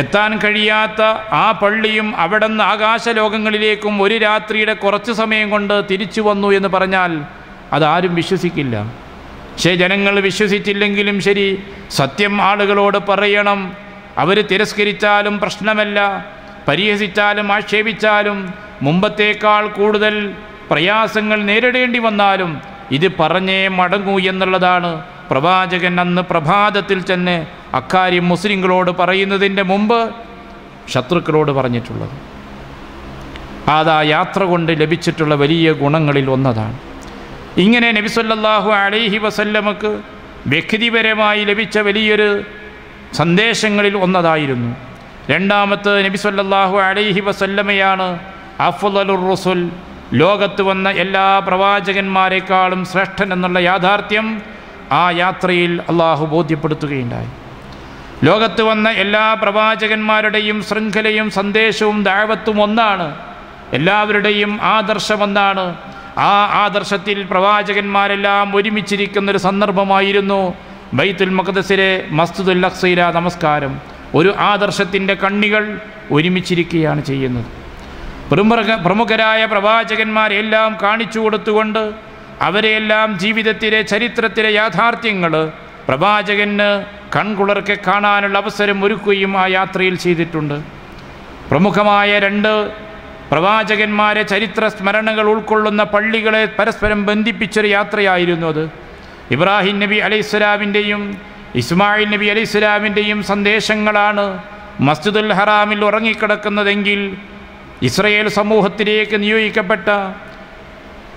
എത്താൻ കഴിയാത്ത ആ പള്ളിയും അവിടെ നിന്ന് ആകാശലോകങ്ങളിലേക്കും ഒരു രാത്രിയുടെ കുറച്ച് സമയം കൊണ്ട് തിരിച്ചു വന്നു എന്ന് പറഞ്ഞാൽ അതാരും വിശ്വസിക്കില്ല. പക്ഷേ ജനങ്ങൾ വിശ്വസിച്ചില്ലെങ്കിലും ശരി, സത്യം ആളുകളോട് പറയണം. അവർ തിരസ്കരിച്ചാലും പ്രശ്നമല്ല, പരിഹസിച്ചാലും ആക്ഷേപിച്ചാലും മുമ്പത്തേക്കാൾ കൂടുതൽ പ്രയാസങ്ങൾ നേരിടേണ്ടി വന്നാലും ഇത് പറഞ്ഞേ മടങ്ങൂ എന്നുള്ളതാണ് പ്രവാചകൻ അന്ന് പ്രഭാതത്തിൽ തന്നെ അക്കാര്യം മുസ്ലിങ്ങളോട് പറയുന്നതിൻ്റെ മുമ്പ് ശത്രുക്കളോട് പറഞ്ഞിട്ടുള്ളത്. അതാ യാത്ര കൊണ്ട് ലഭിച്ചിട്ടുള്ള വലിയ ഗുണങ്ങളിൽ ഒന്നതാണ്. ഇങ്ങനെ നബി സല്ലല്ലാഹു അലൈഹി വസല്ലമക്ക് വ്യക്തിപരമായി ലഭിച്ച വലിയൊരു സന്ദേശങ്ങളിൽ ഒന്നതായിരുന്നു. രണ്ടാമത്തെ നബി സല്ലല്ലാഹു അലൈഹി വസല്ലമയാണ് അഫ്ളലുർ റസൂൽ, ലോകത്ത് വന്ന എല്ലാ പ്രവാചകന്മാരെക്കാളും ശ്രേഷ്ഠൻ എന്നുള്ള യാഥാർത്ഥ്യം ആ യാത്രയിൽ അള്ളാഹു ബോധ്യപ്പെടുത്തുകയുണ്ടായി. ലോകത്ത് വന്ന എല്ലാ പ്രവാചകന്മാരുടെയും ശൃംഖലയും സന്ദേശവും ദഅവത്തും ഒന്നാണ്, എല്ലാവരുടെയും ആദർശം ഒന്നാണ്. ആ ആദർശത്തിൽ പ്രവാചകന്മാരെല്ലാം ഒരുമിച്ചിരിക്കുന്നൊരു സന്ദർഭമായിരുന്നു ബൈത്തുൽ മഖ്ദസിലെ മസ്ജിദുൽ അഖ്സയിലെ നമസ്കാരം. ഒരു ആദർശത്തിൻ്റെ കണ്ണികൾ ഒരുമിച്ചിരിക്കുകയാണ് ചെയ്യുന്നത്. പ്രമുഖരായ പ്രവാചകന്മാരെല്ലാം കാണിച്ചു കൊടുത്തുകൊണ്ട് അവരെയെല്ലാം ജീവിതത്തിലെ ചരിത്രത്തിലെ യാഥാർത്ഥ്യങ്ങൾ പ്രവാചകന് കൺകുളിർക്കെ കാണാനുള്ള അവസരം ഒരുക്കുകയും ആ യാത്രയിൽ ചെയ്തിട്ടുണ്ട്. പ്രമുഖമായ 2 പ്രവാചകന്മാരെ ചരിത്ര സ്മരണകൾ ഉൾക്കൊള്ളുന്ന പള്ളികളെ പരസ്പരം ബന്ധിപ്പിച്ചൊരു യാത്രയായിരുന്നു അത്. ഇബ്രാഹിം നബി അലൈഹിസ്സലാമിൻ്റെയും ഇസ്മായിൽ നബി അലൈഹിസ്സലാമിൻ്റെയും സന്ദേശങ്ങളാണ് മസ്ജിദുൽ ഹറാമിൽ ഉറങ്ങിക്കിടക്കുന്നതെങ്കിൽ ഇസ്രയേൽ സമൂഹത്തിലേക്ക് നിയോഗിക്കപ്പെട്ട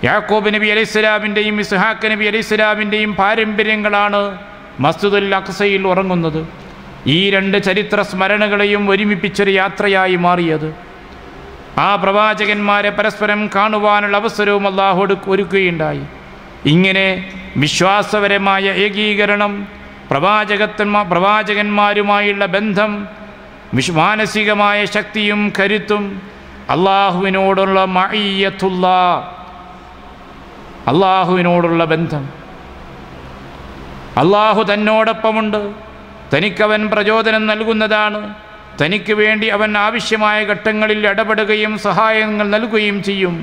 യാക്കോബ് നബി അലൈഹിസ്സലാമിൻ്റെയും ഇസ്ഹാഖ് നബി അലൈഹിസ്സലാമിൻ്റെയും പാരമ്പര്യങ്ങളാണ് മസ്ജിദുൽ അഖ്സയിൽ ഉറങ്ങുന്നത്. ഈ 2 ചരിത്ര സ്മരണകളെയും ഒരുമിപ്പിച്ചൊരു യാത്രയായി മാറിയത്. ആ പ്രവാചകന്മാരെ പരസ്പരം കാണുവാനുള്ള അവസരവും അല്ലാഹു ഒരുക്കുകയുണ്ടായി. ഇങ്ങനെ വിശ്വാസപരമായ ഏകീകരണം, പ്രവാചകന്മാരുമായുള്ള ബന്ധം, മാനസികമായ ശക്തിയും കരുത്തും, അള്ളാഹുവിനോടുള്ള മഅയ്യത്തുല്ലാ, അള്ളാഹുവിനോടുള്ള ബന്ധം. അള്ളാഹു തന്നോടൊപ്പമുണ്ട്, തനിക്കവൻ പ്രചോദനം നൽകുന്നതാണ്, തനിക്ക് വേണ്ടി അവൻ ആവശ്യമായ ഘട്ടങ്ങളിൽ ഇടപെടുകയും സഹായങ്ങൾ നൽകുകയും ചെയ്യും.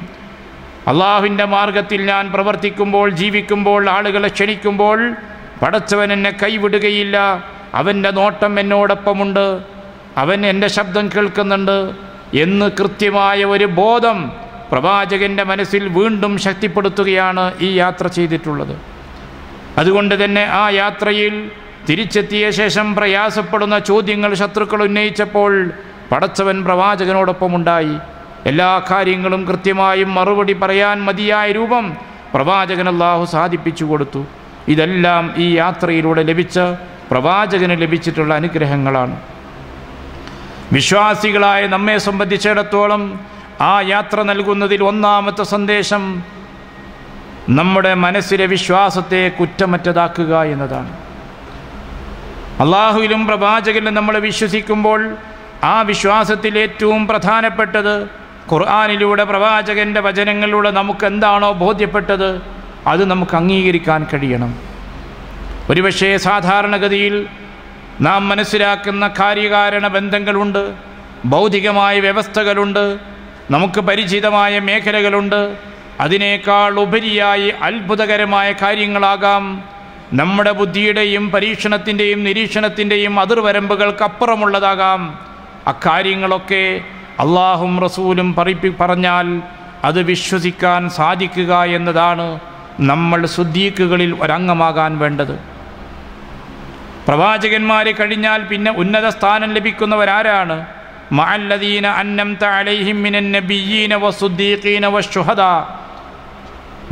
അള്ളാഹുവിൻ്റെ മാർഗത്തിൽ ഞാൻ പ്രവർത്തിക്കുമ്പോൾ, ജീവിക്കുമ്പോൾ, ആളുകളെ ക്ഷണിക്കുമ്പോൾ പടച്ചവൻ എന്നെ കൈവിടുകയില്ല. അവൻ്റെ നോട്ടം എന്നോടൊപ്പമുണ്ട്, അവൻ എൻ്റെ ശബ്ദം കേൾക്കുന്നുണ്ട് എന്ന് കൃത്യമായ ഒരു ബോധം പ്രവാചകൻ്റെ മനസ്സിൽ വീണ്ടും ശക്തിപ്പെടുത്തുകയാണ് ഈ യാത്ര ചെയ്തിട്ടുള്ളത്. അതുകൊണ്ട് തന്നെ ആ യാത്രയിൽ തിരിച്ചെത്തിയ ശേഷം പ്രയാസപ്പെടുന്ന ചോദ്യങ്ങൾ ശത്രുക്കൾ ഉന്നയിച്ചപ്പോൾ പടച്ചവൻ പ്രവാചകനോടൊപ്പമുണ്ടായി. എല്ലാ കാര്യങ്ങളും കൃത്യമായും മറുപടി പറയാൻ മതിയായ രൂപം പ്രവാചകൻ അല്ലാഹു സാധിപ്പിച്ചു കൊടുത്തു. ഇതെല്ലാം ഈ യാത്രയിലൂടെ ലഭിച്ച പ്രവാചകന് ലഭിച്ചിട്ടുള്ള അനുഗ്രഹങ്ങളാണ്. വിശ്വാസികളായ നമ്മെ സംബന്ധിച്ചിടത്തോളം ആ യാത്ര നൽകുന്നതിൽ ഒന്നാമത്തെ സന്ദേശം നമ്മുടെ മനസ്സിലെ വിശ്വാസത്തെ കുറ്റമറ്റതാക്കുക എന്നതാണ്. അള്ളാഹുവിലും പ്രവാചകനിലും നമ്മൾ വിശ്വസിക്കുമ്പോൾ ആ വിശ്വാസത്തിൽ ഏറ്റവും പ്രധാനപ്പെട്ടത് ഖുർആനിലൂടെ പ്രവാചകൻ്റെ വചനങ്ങളിലൂടെ നമുക്ക് എന്താണോ ബോധ്യപ്പെട്ടത് അത് നമുക്ക് അംഗീകരിക്കാൻ കഴിയണം. ഒരുപക്ഷേ സാധാരണഗതിയിൽ നാം മനസ്സിലാക്കുന്ന കാര്യകാരണ ബന്ധങ്ങളുണ്ട്, ഭൗതികമായ വ്യവസ്ഥകളുണ്ട്, നമുക്ക് പരിചിതമായ മേഖലകളുണ്ട്. അതിനേക്കാൾ ഉപരിയായി അത്ഭുതകരമായ കാര്യങ്ങളാകാം നമ്മുടെ ബുദ്ധിയുടെയും പരീക്ഷണത്തിൻ്റെയും നിരീക്ഷണത്തിൻ്റെയും അതിർവരമ്പുകൾക്കപ്പുറമുള്ളതാകാം. അക്കാര്യങ്ങളൊക്കെ അള്ളാഹും റസൂലും പറഞ്ഞാൽ അത് വിശ്വസിക്കാൻ സാധിക്കുക എന്നതാണ് നമ്മൾ സുദ്ദീഖുകളിൽ ഒരംഗമാകാൻ വേണ്ടത്. പ്രവാചകന്മാരെ കഴിഞ്ഞാൽ പിന്നെ ഉന്നത സ്ഥാനം ലഭിക്കുന്നവരാരാണ്? മഅല്ലദീന അന്നംത അലൈഹിം മിനൻ നബിയ്യീന വസ്സുദ്ദീഖീന വശുഹദാ.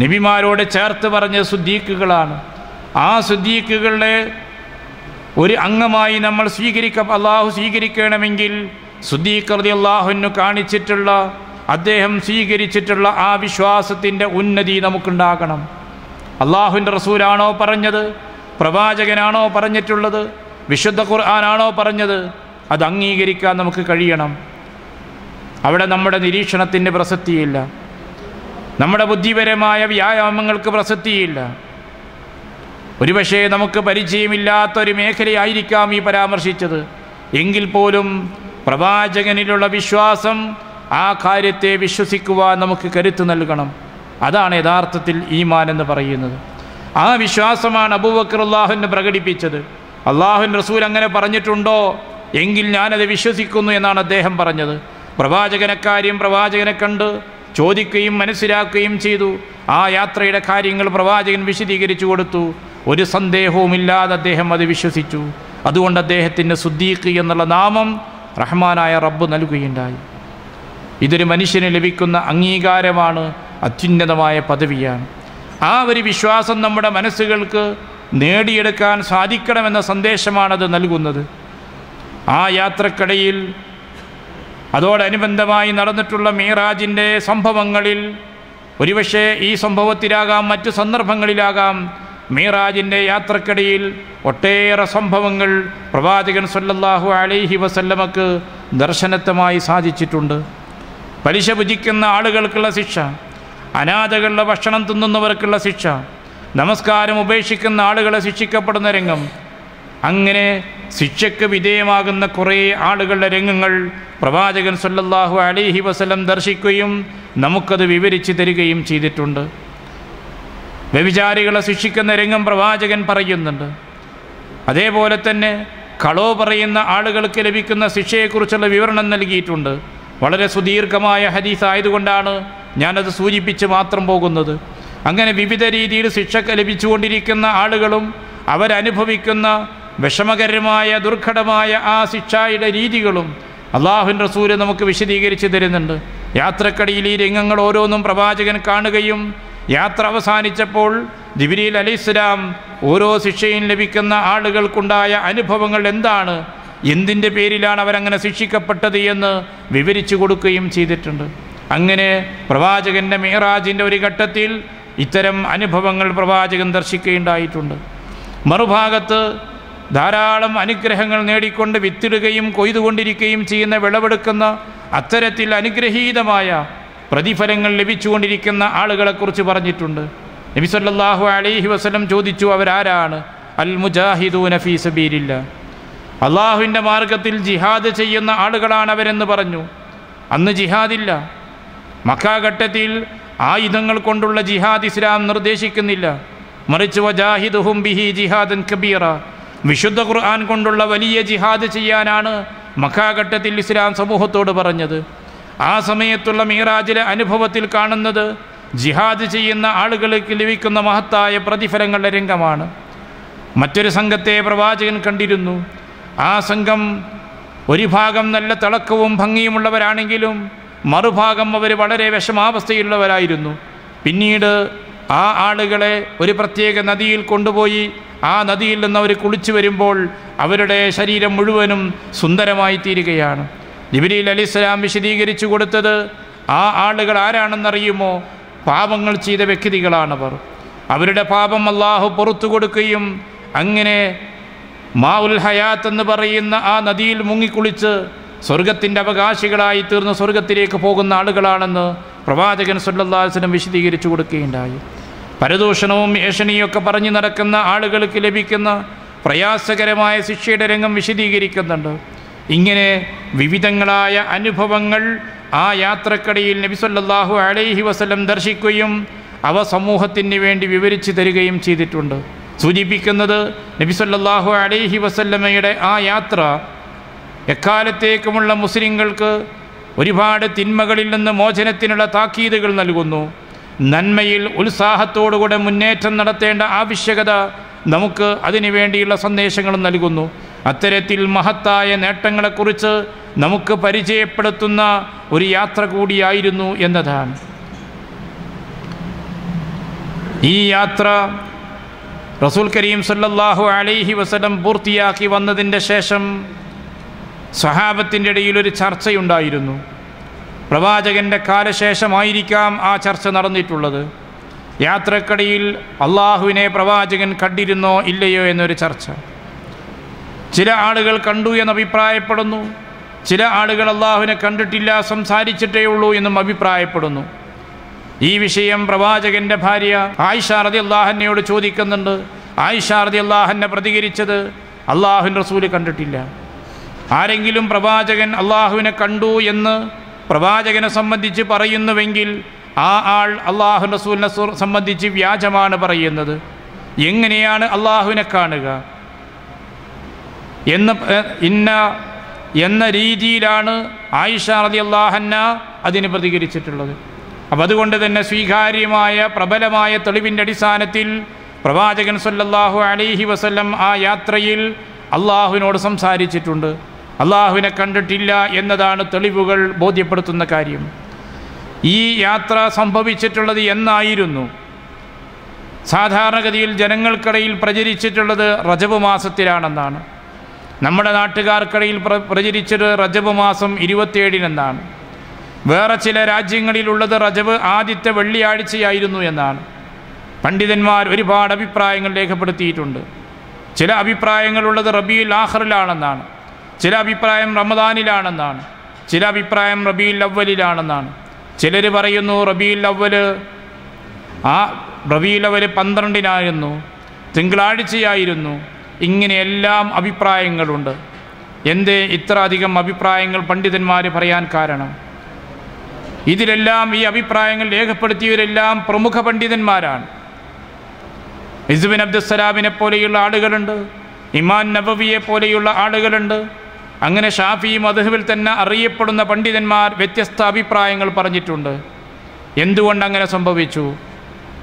നബിമാരോട് ചേർത്ത് പറഞ്ഞ സുദ്ദീഖുകളാണ്. ആ സുദ്ദീഖുകളുടെ ഒരു അംഗമായി നമ്മൾ അള്ളാഹു സ്വീകരിക്കണമെങ്കിൽ സുദ്ദീഖ് റളിയല്ലാഹു അൻഹു കാണിച്ചിട്ടുള്ള, അദ്ദേഹം സ്വീകരിച്ചിട്ടുള്ള ആ വിശ്വാസത്തിൻ്റെ ഉന്നതി നമുക്കുണ്ടാകണം. അള്ളാഹുവിൻ്റെ റസൂലാണോ പറഞ്ഞത്? പ്രവാചകനാണോ പറഞ്ഞിട്ടുള്ളത്? വിശുദ്ധ ഖുർആനാണോ പറഞ്ഞത്? അത് അംഗീകരിക്കാൻ നമുക്ക് കഴിയണം. അവിടെ നമ്മുടെ നിരീക്ഷണത്തിൻ്റെ പ്രസക്തിയില്ല, നമ്മുടെ ബുദ്ധിപരമായ വ്യായാമങ്ങൾക്ക് പ്രസക്തിയില്ല. ഒരുപക്ഷേ നമുക്ക് പരിചയമില്ലാത്തൊരു മേഖലയായിരിക്കാം ഈ പരാമർശിച്ചത്. എങ്കിൽ പോലും പ്രവാചകനിലുള്ള വിശ്വാസം ആ കാര്യത്തെ വിശ്വസിക്കുവാൻ നമുക്ക് കരുത്ത് നൽകണം. അതാണ് യഥാർത്ഥത്തിൽ ഈമാൻ എന്ന് പറയുന്നത്. ആ വിശ്വാസമാണ് അബൂബക്കർ അല്ലാഹുവിനെ പ്രകടിപ്പിച്ചത്. അല്ലാഹുവിൻ്റെ റസൂൽ അങ്ങനെ പറഞ്ഞിട്ടുണ്ടോ എങ്കിൽ ഞാനത് വിശ്വസിക്കുന്നു എന്നാണ് അദ്ദേഹം പറഞ്ഞത്. പ്രവാചകനെക്കാര്യം പ്രവാചകനെ കണ്ട് ചോദിക്കുകയും മനസ്സിലാക്കുകയും ചെയ്തു. ആ യാത്രയുടെ കാര്യങ്ങൾ പ്രവാചകൻ വിശദീകരിച്ചു കൊടുത്തു. ഒരു സന്ദേഹവുമില്ലാതെ അദ്ദേഹം അത് വിശ്വസിച്ചു. അതുകൊണ്ട് അദ്ദേഹത്തിന് സുദ്ദീഖ് എന്നുള്ള നാമം റഹ്മാനായ റബ്ബ് നൽകുകയുണ്ടായി. ഇതൊരു മനുഷ്യന് ലഭിക്കുന്ന അംഗീകാരമാണ്, അത്യുന്നതമായ പദവിയാണ്. ആ ഒരു വിശ്വാസം നമ്മുടെ മനസ്സുകൾക്ക് നേടിയെടുക്കാൻ സാധിക്കണമെന്ന സന്ദേശമാണത് നൽകുന്നത്. ആ യാത്രക്കിടയിൽ അതോടനുബന്ധമായി നടന്നിട്ടുള്ള മിഅ്റാജിൻ്റെ സംഭവങ്ങളിൽ, ഒരുപക്ഷെ ഈ സംഭവത്തിലാകാം മറ്റു സന്ദർഭങ്ങളിലാകാം, മിഅ്റാജിൻ്റെ യാത്രക്കിടയിൽ ഒട്ടേറെ സംഭവങ്ങൾ പ്രവാചകൻ സല്ലല്ലാഹു അലൈഹി വസല്ലമക്ക് ദർശനത്തമായി സാധിച്ചിട്ടുണ്ട്. പലിശ ഭുജിക്കുന്ന ആളുകൾക്കുള്ള ശിക്ഷ, അനാഥകളുടെ ഭക്ഷണം തിന്നുന്നവർക്കുള്ള ശിക്ഷ, നമസ്കാരം ഉപേക്ഷിക്കുന്ന ആളുകളെ ശിക്ഷിക്കപ്പെടുന്ന രംഗം, അങ്ങനെ ശിക്ഷയ്ക്ക് വിധേയമാകുന്ന കുറേ ആളുകളുടെ രംഗങ്ങൾ പ്രവാചകൻ സല്ലല്ലാഹു അലൈഹി വസല്ലം ദർശിക്കുകയും നമുക്കത് വിവരിച്ചു തരികയും ചെയ്തിട്ടുണ്ട്. വ്യഭിചാരികളെ ശിക്ഷിക്കുന്ന രംഗം പ്രവാചകൻ പറയുന്നുണ്ട്. അതേപോലെ തന്നെ കളവ് പറയുന്ന ആളുകൾക്ക് ലഭിക്കുന്ന ശിക്ഷയെക്കുറിച്ചുള്ള വിവരണം നൽകിയിട്ടുണ്ട്. വളരെ സുദീർഘമായ ഹദീസ് ആയതുകൊണ്ടാണ് ഞാനത് സൂചിപ്പിച്ച് മാത്രം പോകുന്നത്. അങ്ങനെ വിവിധ രീതിയിൽ ശിക്ഷ ലഭിച്ചുകൊണ്ടിരിക്കുന്ന ആളുകളും അവരനുഭവിക്കുന്ന വിഷമകരമായ ദുർഘടമായ ആ ശിക്ഷയുടെ രീതികളും അല്ലാഹുവിൻ്റെ റസൂൽ നമുക്ക് വിശദീകരിച്ച് തരുന്നുണ്ട്. യാത്രക്കടിയിൽ ഈ രംഗങ്ങൾ ഓരോന്നും പ്രവാചകൻ കാണുകയും യാത്ര അവസാനിച്ചപ്പോൾ ജിബ്രീൽ അലൈഹിസ്സലാം ഓരോ ശിക്ഷയും ലഭിക്കുന്ന ആളുകൾക്കുണ്ടായ അനുഭവങ്ങൾ എന്താണ്, എന്തിൻ്റെ പേരിലാണ് അവരങ്ങനെ ശിക്ഷിക്കപ്പെട്ടത് എന്ന് വിവരിച്ചു കൊടുക്കുകയും ചെയ്തിട്ടുണ്ട്. അങ്ങനെ പ്രവാചകൻ്റെ മിഅ്റാജിൻ്റെ ഒരു ഘട്ടത്തിൽ ഇത്തരം അനുഭവങ്ങൾ പ്രവാചകൻ ദർശിക്കുകയുണ്ടായിട്ടുണ്ട്. മറുഭാഗത്ത് ധാരാളം അനുഗ്രഹങ്ങൾ നേടിക്കൊണ്ട് വിത്തിടുകയും കൊയ്തുകൊണ്ടിരിക്കുകയും ചെയ്യുന്ന, വിളവെടുക്കുന്ന അത്തരത്തിൽ അനുഗ്രഹീതമായ പ്രതിഫലങ്ങൾ ലഭിച്ചുകൊണ്ടിരിക്കുന്ന ആളുകളെക്കുറിച്ച് പറഞ്ഞിട്ടുണ്ട്. നബി സല്ലല്ലാഹു അലൈഹി വസല്ലം ചോദിച്ചു, അവരാരാണ്? അൽ മുജാഹിദൂന ഫീ സബീലില്ലാഹ്, അള്ളാഹുവിൻ്റെ മാർഗത്തിൽ ജിഹാദ് ചെയ്യുന്ന ആളുകളാണ് അവരെന്ന് പറഞ്ഞു. അന്ന് ജിഹാദില്ല. മക്കാഘട്ടത്തിൽ ആയുധങ്ങൾ കൊണ്ടുള്ള ജിഹാദ് ഇസ്ലാം നിർദ്ദേശിക്കുന്നില്ല. മറിച്ച് വജാഹിദുഹും ബിഹി ജിഹാദൻ കബീറ, വിശുദ്ധ ഖുർആൻ കൊണ്ടുള്ള വലിയ ജിഹാദ് ചെയ്യാനാണ് മക്കാഘട്ടത്തിൽ ഇസ്ലാം സമൂഹത്തോട് പറഞ്ഞത്. ആ സമയത്തുള്ള മീറാജിലെ അനുഭവത്തിൽ കാണുന്നത് ജിഹാദ് ചെയ്യുന്ന ആളുകൾക്ക് ലഭിക്കുന്ന മഹത്തായ പ്രതിഫലങ്ങളുടെ രംഗമാണ്. മറ്റൊരു സംഘത്തെ പ്രവാചകൻ കണ്ടിരുന്നു. ആ സംഘം ഒരു ഭാഗം നല്ല തിളക്കവും ഭംഗിയുമുള്ളവരാണെങ്കിലും മറുഭാഗം അവർ വളരെ വിഷമാവസ്ഥയുള്ളവരായിരുന്നു. പിന്നീട് ആ ആളുകളെ ഒരു പ്രത്യേക നദിയിൽ കൊണ്ടുപോയി ആ നദിയിൽ നിന്ന് അവർ കുളിച്ചു വരുമ്പോൾ അവരുടെ ശരീരം മുഴുവനും സുന്ദരമായി തീരുകയാണ്. ജിബ്രീൽ അലൈഹിസ്സലാം വിശദീകരിച്ചു കൊടുത്തത് ആ ആളുകൾ ആരാണെന്നറിയുമോ? പാപങ്ങൾ ചെയ്ത വ്യക്തികളാണവർ. അവരുടെ പാപം അള്ളാഹു പുറത്തു കൊടുക്കുകയും അങ്ങനെ മാഉൽ ഹയാത്ത് എന്ന് പറയുന്ന ആ നദിയിൽ മുങ്ങിക്കുളിച്ച് സ്വർഗത്തിൻ്റെ അവകാശികളായി തീർന്ന് സ്വർഗത്തിലേക്ക് പോകുന്ന ആളുകളാണെന്ന് പ്രവാചകൻ സല്ലല്ലാഹു അലൈഹി വസല്ലം വിശദീകരിച്ചു കൊടുക്കുകയുണ്ടായി. പരദൂഷണവും ഏഷണിയൊക്കെ പറഞ്ഞു നടക്കുന്ന ആളുകൾക്ക് ലഭിക്കുന്ന പ്രയാസകരമായ ശിക്ഷയുടെ രംഗം വിശദീകരിക്കുന്നുണ്ട്. ഇങ്ങനെ വിവിധങ്ങളായ അനുഭവങ്ങൾ ആ യാത്രക്കടയിൽ നബി സല്ലല്ലാഹു അലൈഹി വസല്ലം ദർശിക്കുകയും അവ സമൂഹത്തിന് വേണ്ടി വിവരിച്ചു തരികയും ചെയ്തിട്ടുണ്ട്. സൂചിപ്പിക്കുന്നത് നബി സല്ലല്ലാഹു അലൈഹി വസല്ലമയുടെ ആ യാത്ര എക്കാലത്തേക്കുമുള്ള മുസ്ലിങ്ങൾക്ക് ഒരുപാട് തിന്മകളിൽ നിന്ന് മോചനത്തിനുള്ള താക്കീതുകൾ നൽകുന്നു. നന്മയിൽ ഉത്സാഹത്തോടുകൂടെ മുന്നേറ്റം നടത്തേണ്ട ആവശ്യകത നമുക്ക് അതിനു വേണ്ടിയുള്ള സന്ദേശങ്ങളും നൽകുന്നു. അത്തരത്തിൽ മഹത്തായ നേട്ടങ്ങളെക്കുറിച്ച് നമുക്ക് പരിചയപ്പെടുത്തുന്ന ഒരു യാത്ര കൂടിയായിരുന്നു എന്നതാണ്. ഈ യാത്ര റസൂൽ കരീം സല്ലല്ലാഹു അലൈഹി വസല്ലം പൂർത്തിയാക്കി വന്നതിൻ്റെ ശേഷം സ്വഹാബത്തിൻ്റെ ഇടയിൽ ഒരു ചർച്ചയുണ്ടായിരുന്നു. പ്രവാചകൻ്റെ കാലശേഷമായിരിക്കാം ആ ചർച്ച നടന്നിട്ടുള്ളത്. യാത്രക്കടയിൽ അള്ളാഹുവിനെ പ്രവാചകൻ കണ്ടിരുന്നോ ഇല്ലയോ എന്നൊരു ചർച്ച. ചില ആളുകൾ കണ്ടു എന്ന് അഭിപ്രായപ്പെടുന്നു, ചില ആളുകൾ അള്ളാഹുവിനെ കണ്ടിട്ടില്ല, സംസാരിച്ചിട്ടേ ഉള്ളൂ എന്നും അഭിപ്രായപ്പെടുന്നു. ഈ വിഷയം പ്രവാചകൻ്റെ ഭാര്യ ആയിഷ റളിയല്ലാഹു അൻഹയോട് ചോദിക്കുന്നുണ്ട്. ആയിഷ റളിയല്ലാഹു അൻഹ പ്രതികരിച്ചത് അള്ളാഹുവിൻ റസൂൽ കണ്ടിട്ടില്ല. ആരെങ്കിലും പ്രവാചകൻ അള്ളാഹുവിനെ കണ്ടു എന്ന് പ്രവാചകനെ സംബന്ധിച്ച് പറയുന്നുവെങ്കിൽ ആ ആൾ അള്ളാഹു റസൂലിനെ സംബന്ധിച്ച് വ്യാജമാണ് പറയുന്നത്. എങ്ങനെയാണ് അള്ളാഹുവിനെ കാണുക എന്ന രീതിയിലാണ് ആയിഷ റളിയല്ലാഹു അൻഹ അതിന് പ്രതികരിച്ചിട്ടുള്ളത്. അപ്പം അതുകൊണ്ട് തന്നെ സ്വീകാര്യമായ പ്രബലമായ തെളിവിൻ്റെ അടിസ്ഥാനത്തിൽ പ്രവാചകൻ സല്ലല്ലാഹു അലൈഹി വസല്ലം ആ യാത്രയിൽ അള്ളാഹുവിനോട് സംസാരിച്ചിട്ടുണ്ട്. അള്ളാഹുവിനെ കണ്ടിട്ടില്ല എന്നതാണ് തെളിവുകൾ ബോധ്യപ്പെടുത്തുന്ന കാര്യം. ഈ യാത്ര സംഭവിച്ചിട്ടുള്ളത് എന്നായിരുന്നു? സാധാരണഗതിയിൽ ജനങ്ങൾക്കിടയിൽ പ്രചരിച്ചിട്ടുള്ളത് റജബ് മാസത്തിലാണെന്നാണ്. നമ്മുടെ നാട്ടുകാർക്കിടയിൽ പ്രചരിച്ചത് റജബ് മാസം 27 വേറെ ചില രാജ്യങ്ങളിലുള്ളത് റജബ് ആദ്യത്തെ വെള്ളിയാഴ്ചയായിരുന്നു എന്നാണ്. പണ്ഡിതന്മാർ ഒരുപാട് അഭിപ്രായങ്ങൾ രേഖപ്പെടുത്തിയിട്ടുണ്ട്. ചില അഭിപ്രായങ്ങളുള്ളത് റബീഉൽ ആഖിറിലാണെന്നാണ്, ചില അഭിപ്രായം റമദാനിലാണെന്നാണ്, ചില അഭിപ്രായം റബീഉൽ അവ്വലിലാണെന്നാണ്. ചിലർ പറയുന്നു റബീഉൽ അവ്വൽ 12 തിങ്കളാഴ്ചയായിരുന്നു. ഇങ്ങനെയെല്ലാം അഭിപ്രായങ്ങളുണ്ട്. എന്തേ ഇത്ര അധികം അഭിപ്രായങ്ങൾ പണ്ഡിതന്മാർ പറയാൻ കാരണം? ഇതിലെല്ലാം ഈ അഭിപ്രായങ്ങൾ രേഖപ്പെടുത്തിയവരെല്ലാം പ്രമുഖ പണ്ഡിതന്മാരാണ്. ഇസ്ബ് ബിൻ അബ്ദുസ്സലാമിനെ പോലെയുള്ള ആളുകളുണ്ട്, ഇമാം നബവിയെ പോലെയുള്ള ആളുകളുണ്ട്. അങ്ങനെ ഷാഫി മദ്ഹബിൽ തന്നെ അറിയപ്പെടുന്ന പണ്ഡിതന്മാർ വ്യത്യസ്ത അഭിപ്രായങ്ങൾ പറഞ്ഞിട്ടുണ്ട്. എന്തുകൊണ്ട് അങ്ങനെ സംഭവിച്ചു?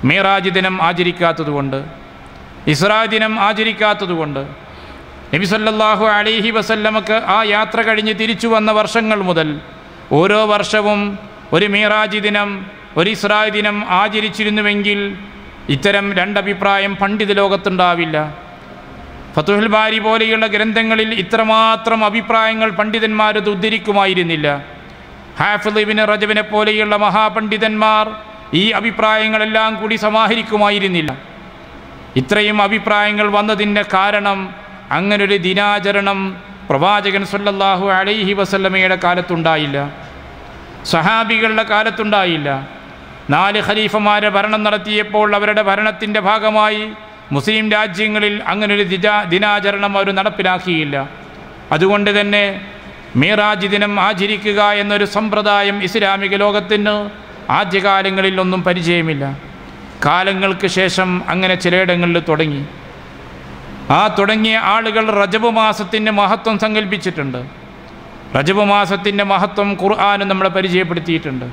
മിഅ്റാജ് ദിനം ആചരിക്കാത്തതുകൊണ്ട്, ഇസ്രാ ദിനം ആചരിക്കാത്തതുകൊണ്ട്. നബി സല്ലല്ലാഹു അലൈഹി വസല്ലമക്ക് ആ യാത്ര കഴിഞ്ഞ് തിരിച്ചു വന്ന വർഷങ്ങൾ മുതൽ ഓരോ വർഷവും ഒരു മിഅ്റാജ് ദിനം, ഒരു ഇസ്രാ ദിനം ആചരിച്ചിരുന്നുവെങ്കിൽ ഇത്തരം രണ്ടഭിപ്രായം പണ്ഡിത ലോകത്തുണ്ടാവില്ല. ഫതുഹുൽ ബാരി പോലെയുള്ള ഗ്രന്ഥങ്ങളിൽ ഇത്രമാത്രം അഭിപ്രായങ്ങൾ പണ്ഡിതന്മാരത് ഉദ്ധരിക്കുമായിരുന്നില്ല. ഹാഫിദ് ഇബ്നു റജബിനെ പോലെയുള്ള മഹാപണ്ഡിതന്മാർ ഈ അഭിപ്രായങ്ങളെല്ലാം കൂടി സമാഹരിക്കുമായിരുന്നില്ല. ഇത്രയും അഭിപ്രായങ്ങൾ വന്നതിൻ്റെ കാരണം അങ്ങനൊരു ദിനാചരണം പ്രവാചകൻ സല്ലല്ലാഹു അലൈഹി വസല്ലമയുടെ കാലത്തുണ്ടായില്ല, സഹാബികളുടെ കാലത്തുണ്ടായില്ല. 4 ഖലീഫമാരെ ഭരണം നടത്തിയപ്പോൾ അവരുടെ ഭരണത്തിൻ്റെ ഭാഗമായി മുസ്ലിം രാജ്യങ്ങളിൽ അങ്ങനൊരു ദിനാചരണം അവർ നടപ്പിലാക്കിയില്ല. അതുകൊണ്ട് തന്നെ മിഅ്റാജ് ദിനം ആചരിക്കുക എന്നൊരു സമ്പ്രദായം ഇസ്ലാമിക ലോകത്തിന് ആദ്യകാലങ്ങളിൽ ഒന്നും പരിചയമില്ല. കാലങ്ങൾക്ക് ശേഷം അങ്ങനെ ചിലയിടങ്ങളിൽ തുടങ്ങി. ആ തുടങ്ങിയ ആളുകൾ റജബ് മാസത്തിൻ്റെ മഹത്വം സങ്കല്പിച്ചിട്ടുണ്ട്. റജബ് മാസത്തിൻ്റെ മഹത്വം ഖുർആൻ നമ്മളെ പരിചയപ്പെടുത്തിയിട്ടുണ്ട്.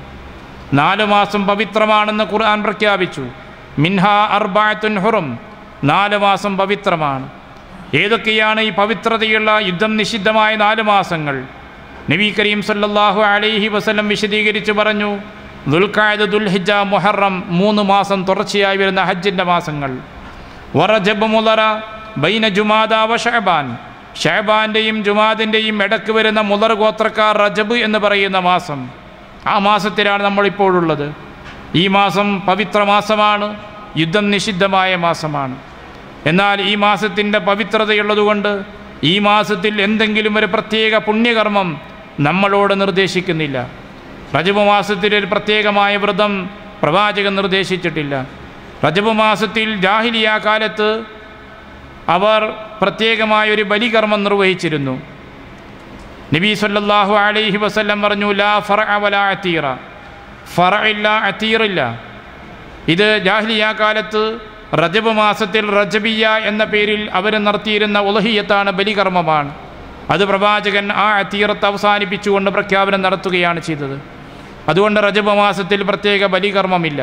4 മാസം പവിത്രമാണെന്ന് ഖുർആൻ പ്രഖ്യാപിച്ചു. മിൻഹാ അർബഅത്തുൻ ഹുറും, 4 മാസം പവിത്രമാണ്. ഏതൊക്കെയാണ് ഈ പവിത്രതയുള്ള യുദ്ധം നിഷിദ്ധമായ 4 മാസങ്ങൾ? നബി കരീം സല്ലല്ലാഹു അലൈഹി വസല്ലം വിശദീകരിച്ച് പറഞ്ഞു, ദുൽഖഅദ, ദുൽഹിജ്ജ, മുഹറം 3 മാസം തുടർച്ചയായി വരുന്ന ഹജ്ജിൻ്റെ മാസങ്ങൾ. വറജബ് മുളറ ബൈന ജുമാദ വ ശഅബാൻ, ഷഅബാൻ്റെയും ജുമാദിൻ്റെയും ഇടക്ക് വരുന്ന മുളർ ഗോത്രക്കാർ റജബ് എന്ന് പറയുന്ന മാസം. ആ മാസത്തിലാണ് നമ്മളിപ്പോഴുള്ളത്. ഈ മാസം പവിത്ര മാസമാണ്, യുദ്ധം നിഷിദ്ധമായ മാസമാണ്. എന്നാൽ ഈ മാസത്തിൻ്റെ പവിത്രതയുള്ളതുകൊണ്ട് ഈ മാസത്തിൽ എന്തെങ്കിലും ഒരു പ്രത്യേക പുണ്യകർമ്മം നമ്മളോട് നിർദ്ദേശിക്കുന്നില്ല. റജബ് മാസത്തിൽ ഒരു പ്രത്യേകമായ വ്രതം പ്രവാചകൻ നിർദ്ദേശിച്ചിട്ടില്ല. റജബ് മാസത്തിൽ ജാഹിലിയ കാലത്ത് അവർ പ്രത്യേകമായൊരു ബലികർമ്മം നിർവഹിച്ചിരുന്നു. നബി സല്ലല്ലാഹു അലൈഹി വസല്ലം പറഞ്ഞു, ലാ ഫറഅ വലാ അതീറ, ഫറഇല്ല അതീറില്ല. ഇത് ജാഹിലിയ കാലത്ത് റജബ് മാസത്തിൽ റജബിയ എന്ന പേരിൽ അവർ നടത്തിയിരുന്ന ഉളഹിയത്താണ്, ബലികർമ്മമാണ്. അത് പ്രവാചകൻ ആ അതീറത്ത് അവസാനിപ്പിച്ചുകൊണ്ട് പ്രഖ്യാപനം നടത്തുകയാണ് ചെയ്തത്. അതുകൊണ്ട് റജബ് മാസത്തിൽ പ്രത്യേക ബലികർമ്മമില്ല.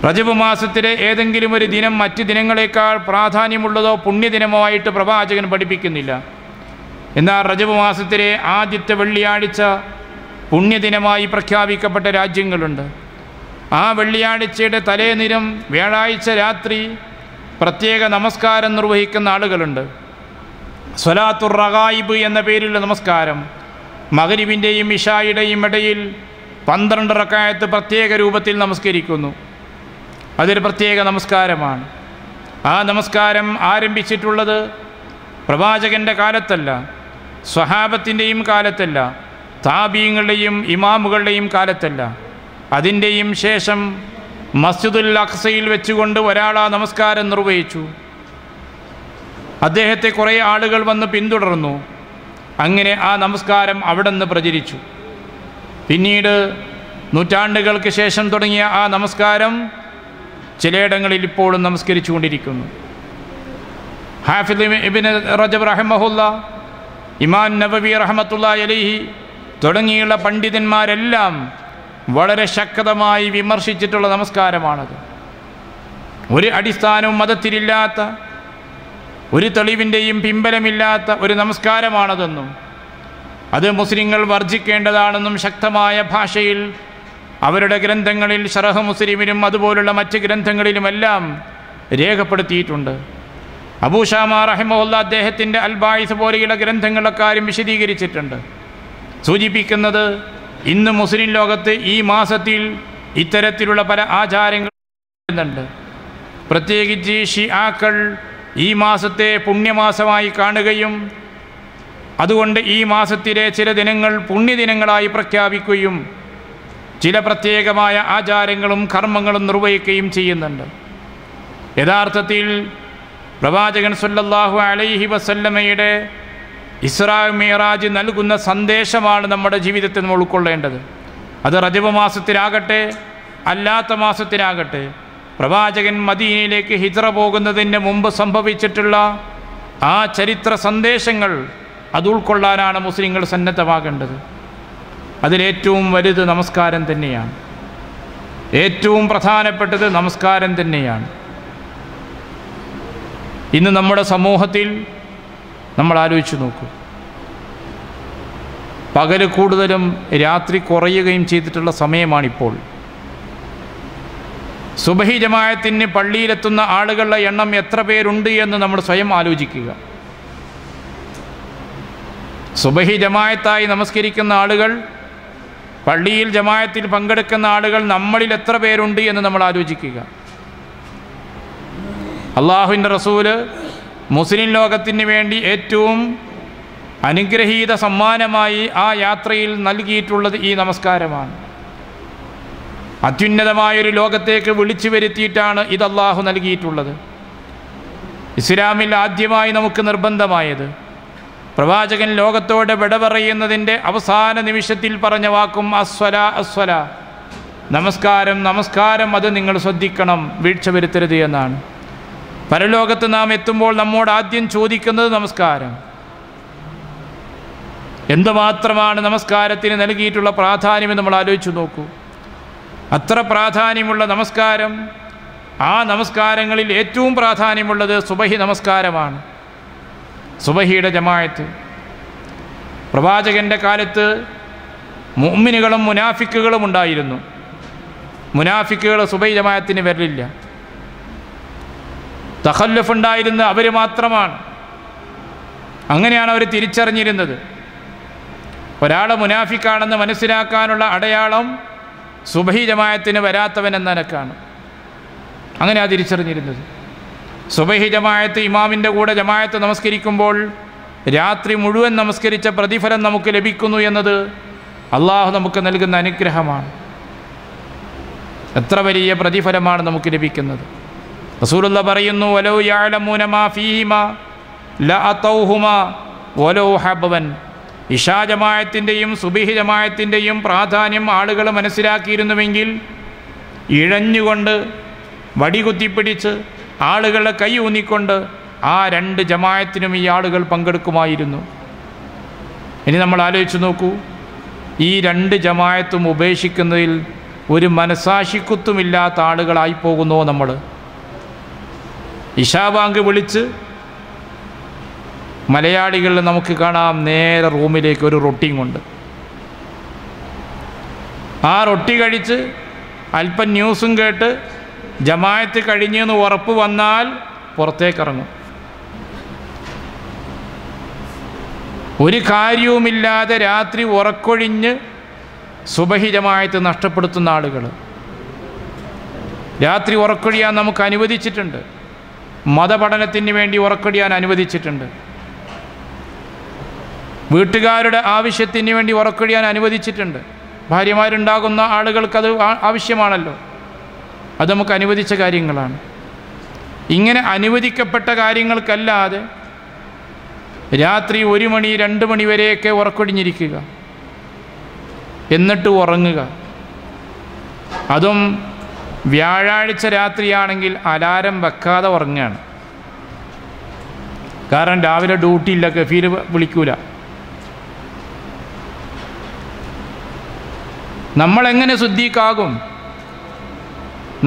റജബ് മാസത്തിലെ ഏതെങ്കിലും ഒരു ദിനം മറ്റ് ദിനങ്ങളെക്കാൾ പ്രാധാന്യമുള്ളതോ പുണ്യദിനമോ ആയിട്ട് പ്രവാചകൻ പഠിപ്പിക്കുന്നില്ല. എന്നാൽ റജബ് മാസത്തിലെ ആദ്യത്തെ വെള്ളിയാഴ്ച പുണ്യദിനമായി പ്രഖ്യാപിക്കപ്പെട്ട രാജ്യങ്ങളുണ്ട്. ആ വെള്ളിയാഴ്ചയുടെ തലേദിനം വ്യാഴാഴ്ച രാത്രി പ്രത്യേക നമസ്കാരം നിർവഹിക്കുന്ന ആളുകളുണ്ട്. സ്വലാത്തുർ റഗായിബ് എന്ന പേരിലുള്ള നമസ്കാരം, മഗ്രിബിൻ്റെയും ഇശായുടെയും ഇടയിൽ 12 റക്അത്ത് പ്രത്യേക രൂപത്തിൽ നമസ്കരിക്കുന്നു. അതൊരു പ്രത്യേക നമസ്കാരമാണ്. ആ നമസ്കാരം ആരംഭിച്ചിട്ടുള്ളത് പ്രവാചകൻ്റെ കാലത്തല്ല, സ്വഹാബത്തിൻ്റെയും കാലത്തല്ല, താബീങ്ങളുടെയും ഇമാമുകളുടെയും കാലത്തല്ല. അതിൻ്റെയും ശേഷം മസ്ജിദുൽ അഖ്സയിൽ വെച്ചുകൊണ്ട് ഒരാൾ ആ നമസ്കാരം നിർവഹിച്ചു. അദ്ദേഹത്തെ കുറേ ആളുകൾ വന്ന് പിന്തുടർന്നു. അങ്ങനെ ആ നമസ്കാരം അവിടെ നിന്ന് പ്രചരിച്ചു. പിന്നീട് നൂറ്റാണ്ടുകൾക്ക് ശേഷം തുടങ്ങിയ ആ നമസ്കാരം ചിലയിടങ്ങളിൽ ഇപ്പോഴും നമസ്കരിച്ചു കൊണ്ടിരിക്കുന്നു. ഹാഫിദ് ഇബ്നു റജബ് റഹിമഹുല്ലാ, ഇമാം നബവി റഹ്മത്തുള്ളാഹി അലൈഹി തുടങ്ങിയുള്ള പണ്ഡിതന്മാരെല്ലാം വളരെ ശക്തമായി വിമർശിച്ചിട്ടുള്ള നമസ്കാരമാണത്. ഒരു അടിസ്ഥാനവും മതത്തിലില്ലാത്ത, ഒരു തെളിവിൻ്റെയും പിൻബലമില്ലാത്ത ഒരു നമസ്കാരമാണതെന്നും അത് മുസ്ലിങ്ങൾ വർജിക്കേണ്ടതാണെന്നും ശക്തമായ ഭാഷയിൽ അവരുടെ ഗ്രന്ഥങ്ങളിൽ ശറഹ് മുസ്ലിമിലും അതുപോലുള്ള മറ്റ് ഗ്രന്ഥങ്ങളിലുമെല്ലാം രേഖപ്പെടുത്തിയിട്ടുണ്ട്. അബൂ ഷാമ റഹിമഹുല്ലാ അദ്ദേഹത്തിൻ്റെ അൽ ബായിസ് പോലെയുള്ള ഗ്രന്ഥങ്ങളെക്കാരും വിശദീകരിച്ചിട്ടുണ്ട്. സൂചിപ്പിക്കുന്നത് ഇന്ന് മുസ്ലിം ലോകത്ത് ഈ മാസത്തിൽ ഇത്തരത്തിലുള്ള പല ആചാരങ്ങളുണ്ട്. പ്രത്യേകിച്ച് ഷിആക്കൾ ഈ മാസത്തെ പുണ്യമാസമായി കാണുകയും അതുകൊണ്ട് ഈ മാസത്തിലെ ചില ദിനങ്ങൾ പുണ്യദിനങ്ങളായി പ്രഖ്യാപിക്കുകയും ചില പ്രത്യേകമായ ആചാരങ്ങളും കർമ്മങ്ങളും നിർവഹിക്കുകയും ചെയ്യുന്നുണ്ട്. യഥാർത്ഥത്തിൽ പ്രവാചകൻ സല്ലല്ലാഹു അലൈഹി വസല്ലമയുടെ ഇസ്രാ മിഅ്റാജ് നൽകുന്ന സന്ദേശമാണ് നമ്മുടെ ജീവിതത്തിൽ നമ്മൾ ഉൾക്കൊള്ളേണ്ടത്. അത് റജബ് മാസത്തിലാകട്ടെ അല്ലാത്ത മാസത്തിലാകട്ടെ, പ്രവാചകൻ മദീനയിലേക്ക് ഹിജ്റ പോകുന്നതിന് മുമ്പ് സംഭവിച്ചിട്ടുള്ള ആ ചരിത്ര സന്ദേശങ്ങൾ അത് ഉൾക്കൊള്ളാനാണ് മുസ്ലിങ്ങൾ സന്നദ്ധമാകേണ്ടത്. അതിലേറ്റവും വലുത് നമസ്കാരം തന്നെയാണ്. ഏറ്റവും പ്രധാനപ്പെട്ടത് നമസ്കാരം തന്നെയാണ്. ഇന്ന് നമ്മുടെ സമൂഹത്തിൽ നമ്മൾ ആലോചിച്ച് നോക്കൂ, പകൽ കൂടുതലും രാത്രി കുറയുകയും ചെയ്തിട്ടുള്ള സമയമാണിപ്പോൾ. സുബഹി ജമാഅത്തിന് പള്ളിയിലെത്തുന്ന ആളുകളുടെ എണ്ണം എത്ര പേരുണ്ട് എന്ന് നമ്മൾ സ്വയം ആലോചിക്കുക. സുബഹി ജമാഅത്തായി നമസ്കരിക്കുന്ന ആളുകൾ, പള്ളിയിൽ ജമാഅത്തിൽ പങ്കെടുക്കുന്ന ആളുകൾ നമ്മളിൽ എത്ര പേരുണ്ട് എന്ന് നമ്മൾ ആലോചിക്കുക. അള്ളാഹുവിൻ്റെ റസൂല് മുസ്ലിം ലോകത്തിന് വേണ്ടി ഏറ്റവും അനുഗ്രഹീത സമ്മാനമായി ആ യാത്രയിൽ നൽകിയിട്ടുള്ളത് ഈ നമസ്കാരമാണ്. അത്യുന്നതമായൊരു ലോകത്തേക്ക് വിളിച്ചു വരുത്തിയിട്ടാണ് ഇത് അള്ളാഹു നൽകിയിട്ടുള്ളത്. ഇസ്ലാമിൽ ആദ്യമായി നമുക്ക് നിർബന്ധമായത് പ്രവാചകൻ ലോകത്തോട് വിട പറയുന്നതിൻ്റെ അവസാന നിമിഷത്തിൽ പറഞ്ഞ വാക്കും അസ്വല അസ്വല, നമസ്കാരം നമസ്കാരം, അത് നിങ്ങൾ ശ്രദ്ധിക്കണം, വീഴ്ച വരുത്തരുത് എന്നാണ്. പരലോകത്ത് നാം എത്തുമ്പോൾ നമ്മോട് ആദ്യം ചോദിക്കുന്നത് നമസ്കാരം. എന്തുമാത്രമാണ് നമസ്കാരത്തിന് നൽകിയിട്ടുള്ള പ്രാധാന്യം നമ്മൾ ആലോചിച്ചു നോക്കൂ. അത്ര പ്രാധാന്യമുള്ള നമസ്കാരം, ആ നമസ്കാരങ്ങളിൽ ഏറ്റവും പ്രാധാന്യമുള്ളത് സുബഹി നമസ്കാരമാണ്. സുബഹിയുടെ ജമാഅത്ത്. പ്രവാചകൻ്റെ കാലത്ത് മുഅ്മിനുകളും മുനാഫിക്കുകളും ഉണ്ടായിരുന്നു. മുനാഫിക്കുകൾ സുബഹി ജമാഅത്തിന് വരലില്ല. തഖല്ലുഫ് ഉണ്ടായിരുന്ന അവർ മാത്രമാണ്. അങ്ങനെയാണ് അവർ തിരിച്ചറിഞ്ഞിരുന്നത്. ഒരാളെ മുനാഫിക്കാണെന്ന് മനസ്സിലാക്കാനുള്ള അടയാളം സുബഹി ജമാഅത്തിന് വരാത്തവൻ എന്ന നിലക്കാണ്. അങ്ങനെയാണ് തിരിച്ചറിഞ്ഞിരുന്നത്. സുബഹി ജമാഅത്ത് ഇമാമിൻ്റെ കൂടെ ജമാഅത്ത് നമസ്കരിക്കുമ്പോൾ രാത്രി മുഴുവൻ നമസ്കരിച്ച പ്രതിഫലം നമുക്ക് ലഭിക്കുന്നു എന്നത് അള്ളാഹു നമുക്ക് നൽകുന്ന അനുഗ്രഹമാണ്. എത്ര വലിയ പ്രതിഫലമാണ് നമുക്ക് ലഭിക്കുന്നത്. റസൂലുള്ളാഹി പറയുന്നു, വലൗ യഅലമൂന മാ ഫീഹിമാ ലഅതൗഹുമാ വലൗ ഹബ്ബൻ. ഇശാ ജമാഅത്തിൻ്റെയും സുബഹി ജമാഅത്തിൻ്റെയും പ്രാധാന്യം ആളുകൾ മനസ്സിലാക്കിയിരുന്നുവെങ്കിൽ ഇഴഞ്ഞുകൊണ്ട് വടികുത്തിപ്പിടിച്ച് ആളുകളുടെ കൈ ഊന്നിക്കൊണ്ട് ആ രണ്ട് ജമാഅത്തിനും ഈ ആളുകൾ പങ്കെടുക്കുമായിരുന്നു. ഇനി നമ്മൾ ആലോചിച്ച് നോക്കൂ, ഈ രണ്ട് ജമാഅത്തും ഉപേക്ഷിക്കുന്നതിൽ ഒരു മനസാക്ഷിക്കുത്തുമില്ലാത്ത ആളുകളായി പോകുന്നോ നമ്മൾ? ഇശാ ബാങ്ക് വിളിച്ച് മലയാളികളിൽ നമുക്ക് കാണാം നേരെ റൂമിലേക്ക് ഒരു റൊട്ടിയും കൊണ്ട്. ആ റൊട്ടി കഴിച്ച് അല്പം ന്യൂസും കേട്ട് ജമാഅത്ത് കഴിഞ്ഞെന്ന് ഉറപ്പ് വന്നാൽ പുറത്തേക്കിറങ്ങും. ഒരു കാര്യവുമില്ലാതെ രാത്രി ഉറക്കൊഴിഞ്ഞ് സുബഹി ജമാഅത്ത് നഷ്ടപ്പെടുത്തുന്ന ആളുകൾ. രാത്രി ഉറക്കൊഴിയാൻ നമുക്ക് അനുവദിച്ചിട്ടുണ്ട്. മതപഠനത്തിന് വേണ്ടി ഉറക്കൊഴിയാൻ അനുവദിച്ചിട്ടുണ്ട്. വീട്ടുകാരുടെ ആവശ്യത്തിന് വേണ്ടി ഉറക്കൊഴിയാൻ അനുവദിച്ചിട്ടുണ്ട്. ഭാര്യമാരുണ്ടാകുന്ന ആളുകൾക്കത് ആവശ്യമാണല്ലോ. അത് നമുക്ക് അനുവദിച്ച കാര്യങ്ങളാണ്. ഇങ്ങനെ അനുവദിക്കപ്പെട്ട കാര്യങ്ങൾക്കല്ലാതെ രാത്രി 1 മണി 2 മണി വരെയൊക്കെ ഉറക്കൊഴിഞ്ഞിരിക്കുക, എന്നിട്ട് ഉറങ്ങുക. അതും വ്യാഴാഴ്ച രാത്രിയാണെങ്കിൽ അലാരം വെക്കാതെ ഉറങ്ങുകയാണ്. കാരണം രാവിലെ ഡ്യൂട്ടി ഇല്ല, കഫീൽ വിളിക്കൂല. നമ്മളെങ്ങനെ ശുദ്ധിക്കാകും?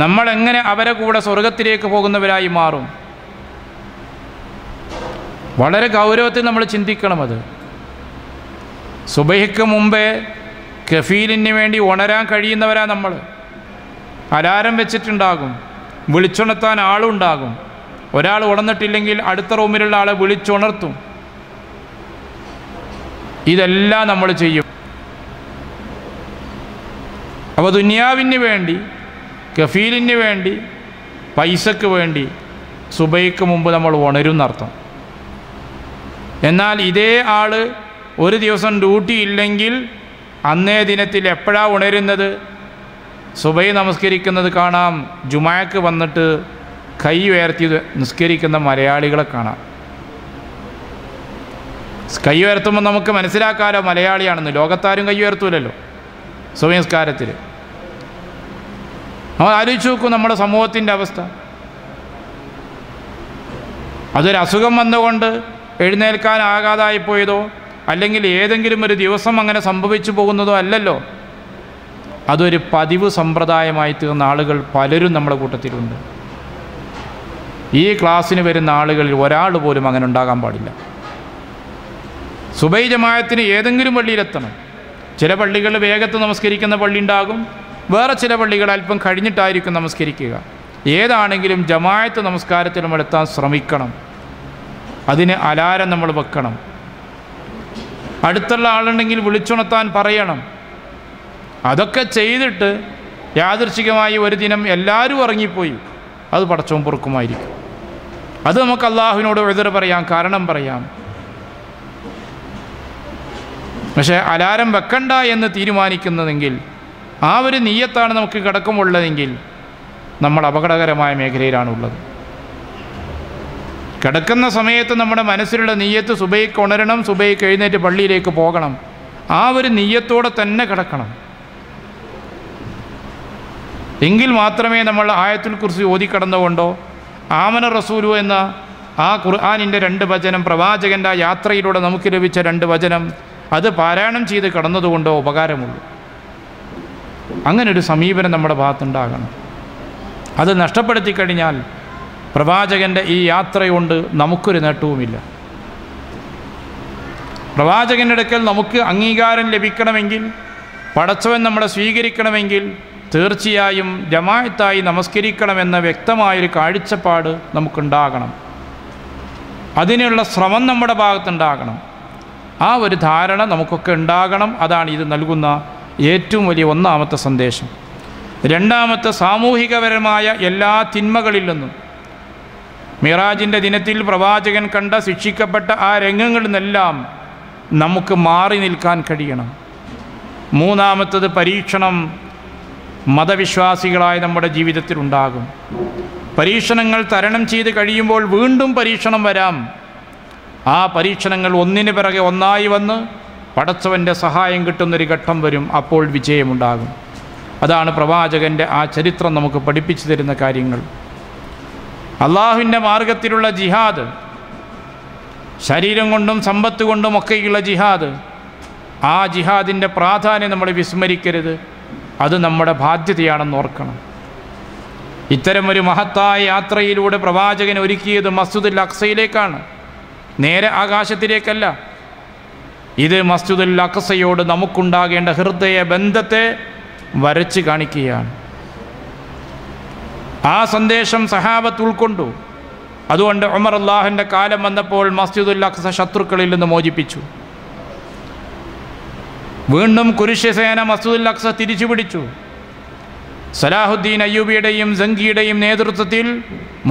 നമ്മളെങ്ങനെ അവരെ കൂടെ സ്വർഗത്തിലേക്ക് പോകുന്നവരായി മാറും? വളരെ ഗൗരവത്തിൽ നമ്മൾ ചിന്തിക്കണം. അത് സുബഹിക്ക് മുമ്പേ കഫീലിന് വേണ്ടി ഉണരാൻ കഴിയുന്നവരാ നമ്മൾ. അലാരം വെച്ചിട്ടുണ്ടാകും, വിളിച്ചുണർത്താൻ ആളുണ്ടാകും. ഒരാൾ ഉണർന്നിട്ടില്ലെങ്കിൽ അടുത്ത റൂമിലുള്ള ആളെ വിളിച്ചുണർത്തും. ഇതെല്ലാം നമ്മൾ ചെയ്യും. അപ്പോൾ ദുനിയാവിന് വേണ്ടി, കഫീലിന് വേണ്ടി, പൈസക്ക് വേണ്ടി സുബഹിക്ക് മുമ്പ് നമ്മൾ ഉണരും എന്നർത്ഥം. എന്നാൽ ഇതേ ആൾ ഒരു ദിവസം ഡ്യൂട്ടി ഇല്ലെങ്കിൽ അന്നേ ദിനത്തിൽ എപ്പോഴാണ് ഉണരുന്നത്? സുബഹി നമസ്കരിക്കുന്നത് കാണാം, ജുമാക്ക് വന്നിട്ട് കൈ ഉയർത്തി നിസ്കരിക്കുന്ന മലയാളികളെ കാണാം. കൈ ഉയർത്തുമ്പോൾ നമുക്ക് മനസ്സിലാക്കാമല്ലോ മലയാളിയാണെന്ന്. ലോകത്താരും കൈ ഉയർത്തൂലല്ലോ സുബഹി നിസ്കാരത്തിൽ. നമ്മൾ ആലോചിച്ച് നോക്കൂ നമ്മുടെ സമൂഹത്തിൻ്റെ അവസ്ഥ. അതൊരു അസുഖം വന്നുകൊണ്ട് എഴുന്നേൽക്കാനാകാതായി പോയതോ അല്ലെങ്കിൽ ഏതെങ്കിലും ഒരു ദിവസം അങ്ങനെ സംഭവിച്ചു പോകുന്നതോ അല്ലല്ലോ. അതൊരു പതിവ് സമ്പ്രദായമായി തീർന്ന ആളുകൾ പലരും നമ്മുടെ കൂട്ടത്തിലുണ്ട്. ഈ ക്ലാസ്സിന് വരുന്ന ആളുകളിൽ ഒരാൾ പോലും അങ്ങനെ ഉണ്ടാകാൻ പാടില്ല. സുബഹി ജമാഅത്തിന് ഏതെങ്കിലും പള്ളിയിലെത്തണം. ചില പള്ളികൾ വേഗത്ത് നമസ്കരിക്കുന്ന പള്ളി ഉണ്ടാകും, വേറെ ചില പള്ളികൾ അല്പം കഴിഞ്ഞിട്ടായിരിക്കും നമസ്കരിക്കുക. ഏതാണെങ്കിലും ജമാഅത്ത് നമസ്കാരത്തിൽ നമ്മൾ എത്താൻ ശ്രമിക്കണം. അതിന് അലാരം നമ്മൾ വെക്കണം. അടുത്തുള്ള ആളുണ്ടെങ്കിൽ വിളിച്ചുണർത്താൻ പറയണം. അതൊക്കെ ചെയ്തിട്ട് യാദൃച്ഛികമായി ഒരു ദിനം എല്ലാവരും ഇറങ്ങിപ്പോയി, അത് പടച്ചോൻ പൊറുക്കുമായിരിക്കും. അത് നമുക്ക് അള്ളാഹുവിനോട് എതിർ പറയാം, കാരണം പറയാം. പക്ഷേ അലാരം വെക്കണ്ട എന്ന് തീരുമാനിക്കുന്നതെങ്കിൽ, ആ ഒരു നിയ്യത്താണ് നമുക്ക് കിടക്കുമുള്ളതെങ്കിൽ നമ്മൾ അപകടകരമായ മേഖലയിലാണുള്ളത്. കിടക്കുന്ന സമയത്ത് നമ്മുടെ മനസ്സിലുള്ള നിയ്യത്ത് സുബൈക്ക് ഉണരണം, സുബൈക്ക് എഴുന്നേറ്റ് പള്ളിയിലേക്ക് പോകണം. ആ ഒരു നിയ്യത്തോടെ തന്നെ കിടക്കണം. എങ്കിൽ മാത്രമേ നമ്മൾ ആയത്തുൽ കുർസി ഓതിക്കടന്നുകൊണ്ടോ ആമന റസൂലു എന്ന ആ ഖുർആനിൻ്റെ 2 വചനം, പ്രവാചകൻ്റെ ആ യാത്രയിലൂടെ നമുക്ക് ലഭിച്ച 2 വചനം, അത് പാരായണം ചെയ്ത് കടന്നതുകൊണ്ടോ ഉപകാരമുള്ളൂ. അങ്ങനൊരു സമീപനം നമ്മുടെ ഭാഗത്തുണ്ടാകണം. അത് നഷ്ടപ്പെടുത്തി കഴിഞ്ഞാൽ പ്രവാചകൻ്റെ ഈ യാത്രയുകൊണ്ട് നമുക്കൊരു നേട്ടവുമില്ല. പ്രവാചകൻ്റെ അടുക്കൽ നമുക്ക് അംഗീകാരം ലഭിക്കണമെങ്കിൽ, പടച്ചവൻ നമ്മളെ സ്വീകരിക്കണമെങ്കിൽ തീർച്ചയായും ജമാഅത്തായി നമസ്കരിക്കണമെന്ന വ്യക്തമായൊരു കാഴ്ചപ്പാട് നമുക്കുണ്ടാകണം. അതിനുള്ള ശ്രമം നമ്മുടെ ഭാഗത്തുണ്ടാകണം. ആ ഒരു ധാരണ നമുക്കൊക്കെ ഉണ്ടാകണം. അതാണ് ഇത് നൽകുന്ന ഏറ്റവും വലിയ ഒന്നാമത്തെ സന്ദേശം. രണ്ടാമത്തെ, സാമൂഹികപരമായ എല്ലാ തിന്മകളിൽ നിന്നും മിറാജിൻ്റെ ദിനത്തിൽ പ്രവാചകൻ കണ്ട ശിക്ഷിക്കപ്പെട്ട ആ രംഗങ്ങളിൽ നിന്നെല്ലാം നമുക്ക് മാറി നിൽക്കാൻ കഴിയണം. മൂന്നാമത്തത്, പരീക്ഷണം മതവിശ്വാസികളായ നമ്മുടെ ജീവിതത്തിൽ ഉണ്ടാകും. പരീക്ഷണങ്ങൾ തരണം ചെയ്ത് കഴിയുമ്പോൾ വീണ്ടും പരീക്ഷണം വരാം. ആ പരീക്ഷണങ്ങൾ ഒന്നിനു പിറകെ ഒന്നായി വന്ന് പടച്ചവൻ്റെ സഹായം കിട്ടുന്നൊരു ഘട്ടം വരും. അപ്പോൾ വിജയമുണ്ടാകും. അതാണ് പ്രവാചകൻ്റെ ആ ചരിത്രം നമുക്ക് പഠിപ്പിച്ചു തരുന്ന കാര്യങ്ങൾ. അള്ളാഹുവിൻ്റെ മാർഗത്തിലുള്ള ജിഹാദ്, ശരീരം കൊണ്ടും സമ്പത്ത് കൊണ്ടും ഒക്കെയുള്ള ജിഹാദ്, ആ ജിഹാദിൻ്റെ പ്രാധാന്യം നമ്മൾ വിസ്മരിക്കരുത്. അത് നമ്മുടെ ബാധ്യതയാണെന്ന് ഓർക്കണം. ഇത്തരമൊരു മഹത്തായ യാത്രയിലൂടെ പ്രവാചകൻ ഒരുക്കിയത് മസ്ജിദുൽ അഖ്സയിലേക്കാണ്, നേരെ ആകാശത്തിലേക്കല്ല. ഇത് മസ്ജിദുൽ അഖ്സയോട് നമുക്കുണ്ടാകേണ്ട ഹൃദയ ബന്ധത്തെ വരച്ച് കാണിക്കുകയാണ്. ആ സന്ദേശം സഹാബത്ത് ഉൾക്കൊണ്ടു. അതുകൊണ്ട് ഉമർ അള്ളാഹുവിൻ്റെ കാലം വന്നപ്പോൾ മസ്ജിദുൽ അഖ്സ ശത്രുക്കളിൽ നിന്ന് മോചിപ്പിച്ചു. വീണ്ടും കുരിശസേന മസ്ജിദുൽ അഖ്സ തിരിച്ചു പിടിച്ചു. സലാഹുദ്ദീൻ അയ്യൂബിയുടെയും ജംഗിയുടെയും നേതൃത്വത്തിൽ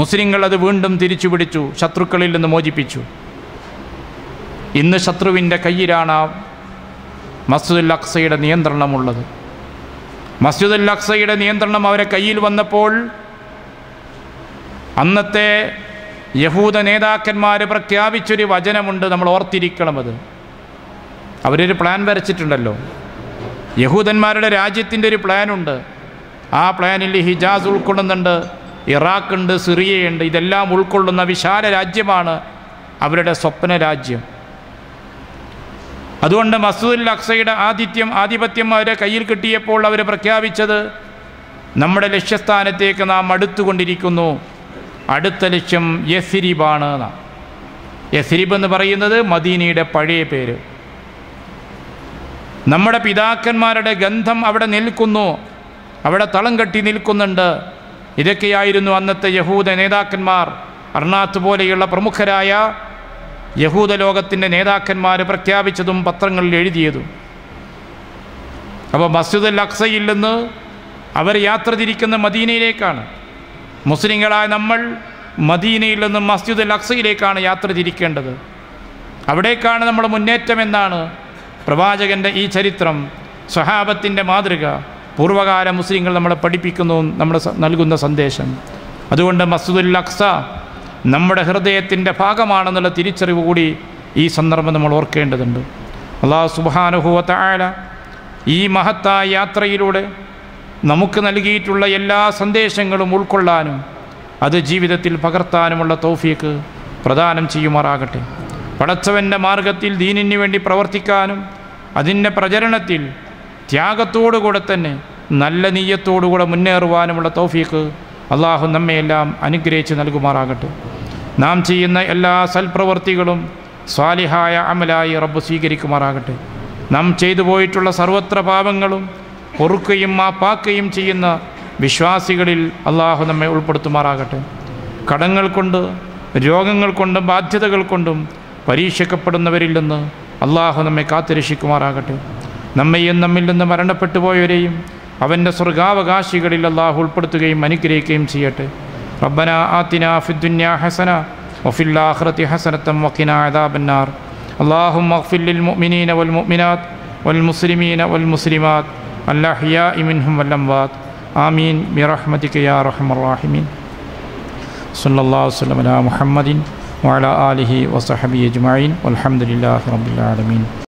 മുസ്ലിങ്ങൾ അത് വീണ്ടും തിരിച്ചു പിടിച്ചു, ശത്രുക്കളിൽ നിന്ന് മോചിപ്പിച്ചു. ഇന്ന് ശത്രുവിൻ്റെ കയ്യിലാണ് മസ്ജിദുൽ അഖ്സയുടെ നിയന്ത്രണമുള്ളത്. മസ്ജിദുൽ അഖ്സയുടെ നിയന്ത്രണം അവരെ കയ്യിൽ വന്നപ്പോൾ അന്നത്തെ യഹൂദ നേതാക്കന്മാർ പ്രഖ്യാപിച്ചൊരു വചനമുണ്ട്, നമ്മൾ ഓർത്തിരിക്കണം. അത് അവരൊരു പ്ലാൻ വരച്ചിട്ടുണ്ടല്ലോ. യഹൂദന്മാരുടെ രാജ്യത്തിൻ്റെ ഒരു പ്ലാനുണ്ട്. ആ പ്ലാനിൽ ഹിജാസ് ഉൾക്കൊള്ളുന്നുണ്ട്, ഇറാഖുണ്ട്, സിറിയയുണ്ട്. ഇതെല്ലാം ഉൾക്കൊള്ളുന്ന വിശാല രാജ്യമാണ് അവരുടെ സ്വപ്ന രാജ്യം. അതുകൊണ്ട് മസ്ജിദുൽ അഖ്സയുടെ ആധിപത്യം അവരെ കയ്യിൽ കിട്ടിയപ്പോൾ അവർ പ്രഖ്യാപിച്ചത്, നമ്മുടെ ലക്ഷ്യസ്ഥാനത്തേക്ക് നാം അടുത്തുകൊണ്ടിരിക്കുന്നു, അടുത്ത ലക്ഷ്യം യസ്രിബാണ്. യസ്രിബ് എന്ന് പറയുന്നത് മദീനയുടെ പഴയ പേര്. നമ്മുടെ പിതാക്കന്മാരുടെ ഗന്ധം അവിടെ നിൽക്കുന്നു, അവിടെ തളം കെട്ടി നിൽക്കുന്നുണ്ട്. ഇതൊക്കെയായിരുന്നു അന്നത്തെ യഹൂദ നേതാക്കന്മാർ, അർണാത്ത് പോലെയുള്ള പ്രമുഖരായ യഹൂദ ലോകത്തിൻ്റെ നേതാക്കന്മാർ പ്രഖ്യാപിച്ചതും പത്രങ്ങളിൽ എഴുതിയതും. അപ്പോൾ മസ്ജിദുൽ അഖ്സയിൽ നിന്ന് അവർ യാത്ര തിരിക്കുന്ന മദീനയിലേക്കാണ്. മുസ്ലിങ്ങളായ നമ്മൾ മദീനയിൽ നിന്നും മസ്ജിദുൽ അഖ്സയിലേക്കാണ് യാത്ര തിരിക്കേണ്ടത്. അവിടേക്കാണ് നമ്മുടെ മുന്നേറ്റമെന്നാണ് പ്രവാചകൻ്റെ ഈ ചരിത്രം, സ്വഹാബത്തിൻ്റെ മാതൃക, പൂർവ്വകാല മുസ്ലിങ്ങൾ നമ്മളെ പഠിപ്പിക്കുന്നു, നമ്മൾ നൽകുന്ന സന്ദേശം. അതുകൊണ്ട് മസ്ജിദുൽ അഖ്സ നമ്മുടെ ഹൃദയത്തിൻ്റെ ഭാഗമാണെന്നുള്ള തിരിച്ചറിവ് കൂടി ഈ സന്ദർഭം നമ്മൾ ഓർക്കേണ്ടതുണ്ട്. അല്ലാഹു സുബ്ഹാനഹു വ തആല ഈ മഹത്തായ യാത്രയിലൂടെ നമുക്ക് നൽകിയിട്ടുള്ള എല്ലാ സന്ദേശങ്ങളും ഉൾക്കൊള്ളാനും അത് ജീവിതത്തിൽ പകർത്താനുമുള്ള തൗഫീഖ് പ്രദാനം ചെയ്യുമാറാകട്ടെ. പടച്ചവൻ്റെ മാർഗത്തിൽ ദീനിന് വേണ്ടി പ്രവർത്തിക്കാനും അതിൻ്റെ പ്രചരണത്തിൽ ത്യാഗത്തോടുകൂടെ തന്നെ നല്ല നീയത്തോടുകൂടെ മുന്നേറുവാനുമുള്ള തൗഫീഖ് അള്ളാഹു നമ്മയെല്ലാം അനുഗ്രഹിച്ച് നൽകുമാറാകട്ടെ. നാം ചെയ്യുന്ന എല്ലാ സൽപ്രവൃത്തികളും സ്വാലിഹായ അമലായി റബ്ബ് സ്വീകരിക്കുമാറാകട്ടെ. നാം ചെയ്തു പോയിട്ടുള്ള സർവത്ര പാപങ്ങളും പൊറുക്കുകയും മാപ്പാക്കുകയും ചെയ്യുന്ന വിശ്വാസികളിൽ അള്ളാഹു നമ്മെ ഉൾപ്പെടുത്തുമാറാകട്ടെ. കടങ്ങൾ കൊണ്ട്, രോഗങ്ങൾ കൊണ്ടും ബാധ്യതകൾ കൊണ്ടും പരീക്ഷിക്കപ്പെടുന്നവരിൽ നിന്ന് അള്ളാഹു നമ്മെ കാത്തുരക്ഷിക്കുമാറാകട്ടെ. നമ്മെയും നമ്മിൽ നിന്ന് മരണപ്പെട്ടു പോയവരെയും അവൻ്റെ സ്വർഗാവകാശികളിൽ അള്ളാഹു ഉൾപ്പെടുത്തുകയും അനുഗ്രഹിക്കുകയും ചെയ്യട്ടെ. റബ്ബനാ ആതിനാ ഫിദ്ദുന്യാ ഹസന വഫിൽ ആഖിറതി ഹസനതൻ വഖിനാ അദാബന്നാർ. അല്ലാഹുമ്മ ഇഗ്ഫിർ ലിൽ മുഅ്മിനീന വൽ മുഅ്മിനാത്ത് വൽ മുസ്ലിമീന വൽ മുസ്ലിമാത്ത് അൽ അഹ്യാഇ മിൻഹും വൽ അംവാത്ത്. ആമീൻ ബിറഹ്മതിക യാ അർഹമർ റഹീമീൻ. സല്ലല്ലാഹു അലൈഹി വസല്ലം അലാ മുഹമ്മദിൻ വഅലാ ആലിഹി വസഹബിഹി അജ്മഈൻ വൽഹംദുലില്ലാഹി റബ്ബിൽ ആലമീൻ.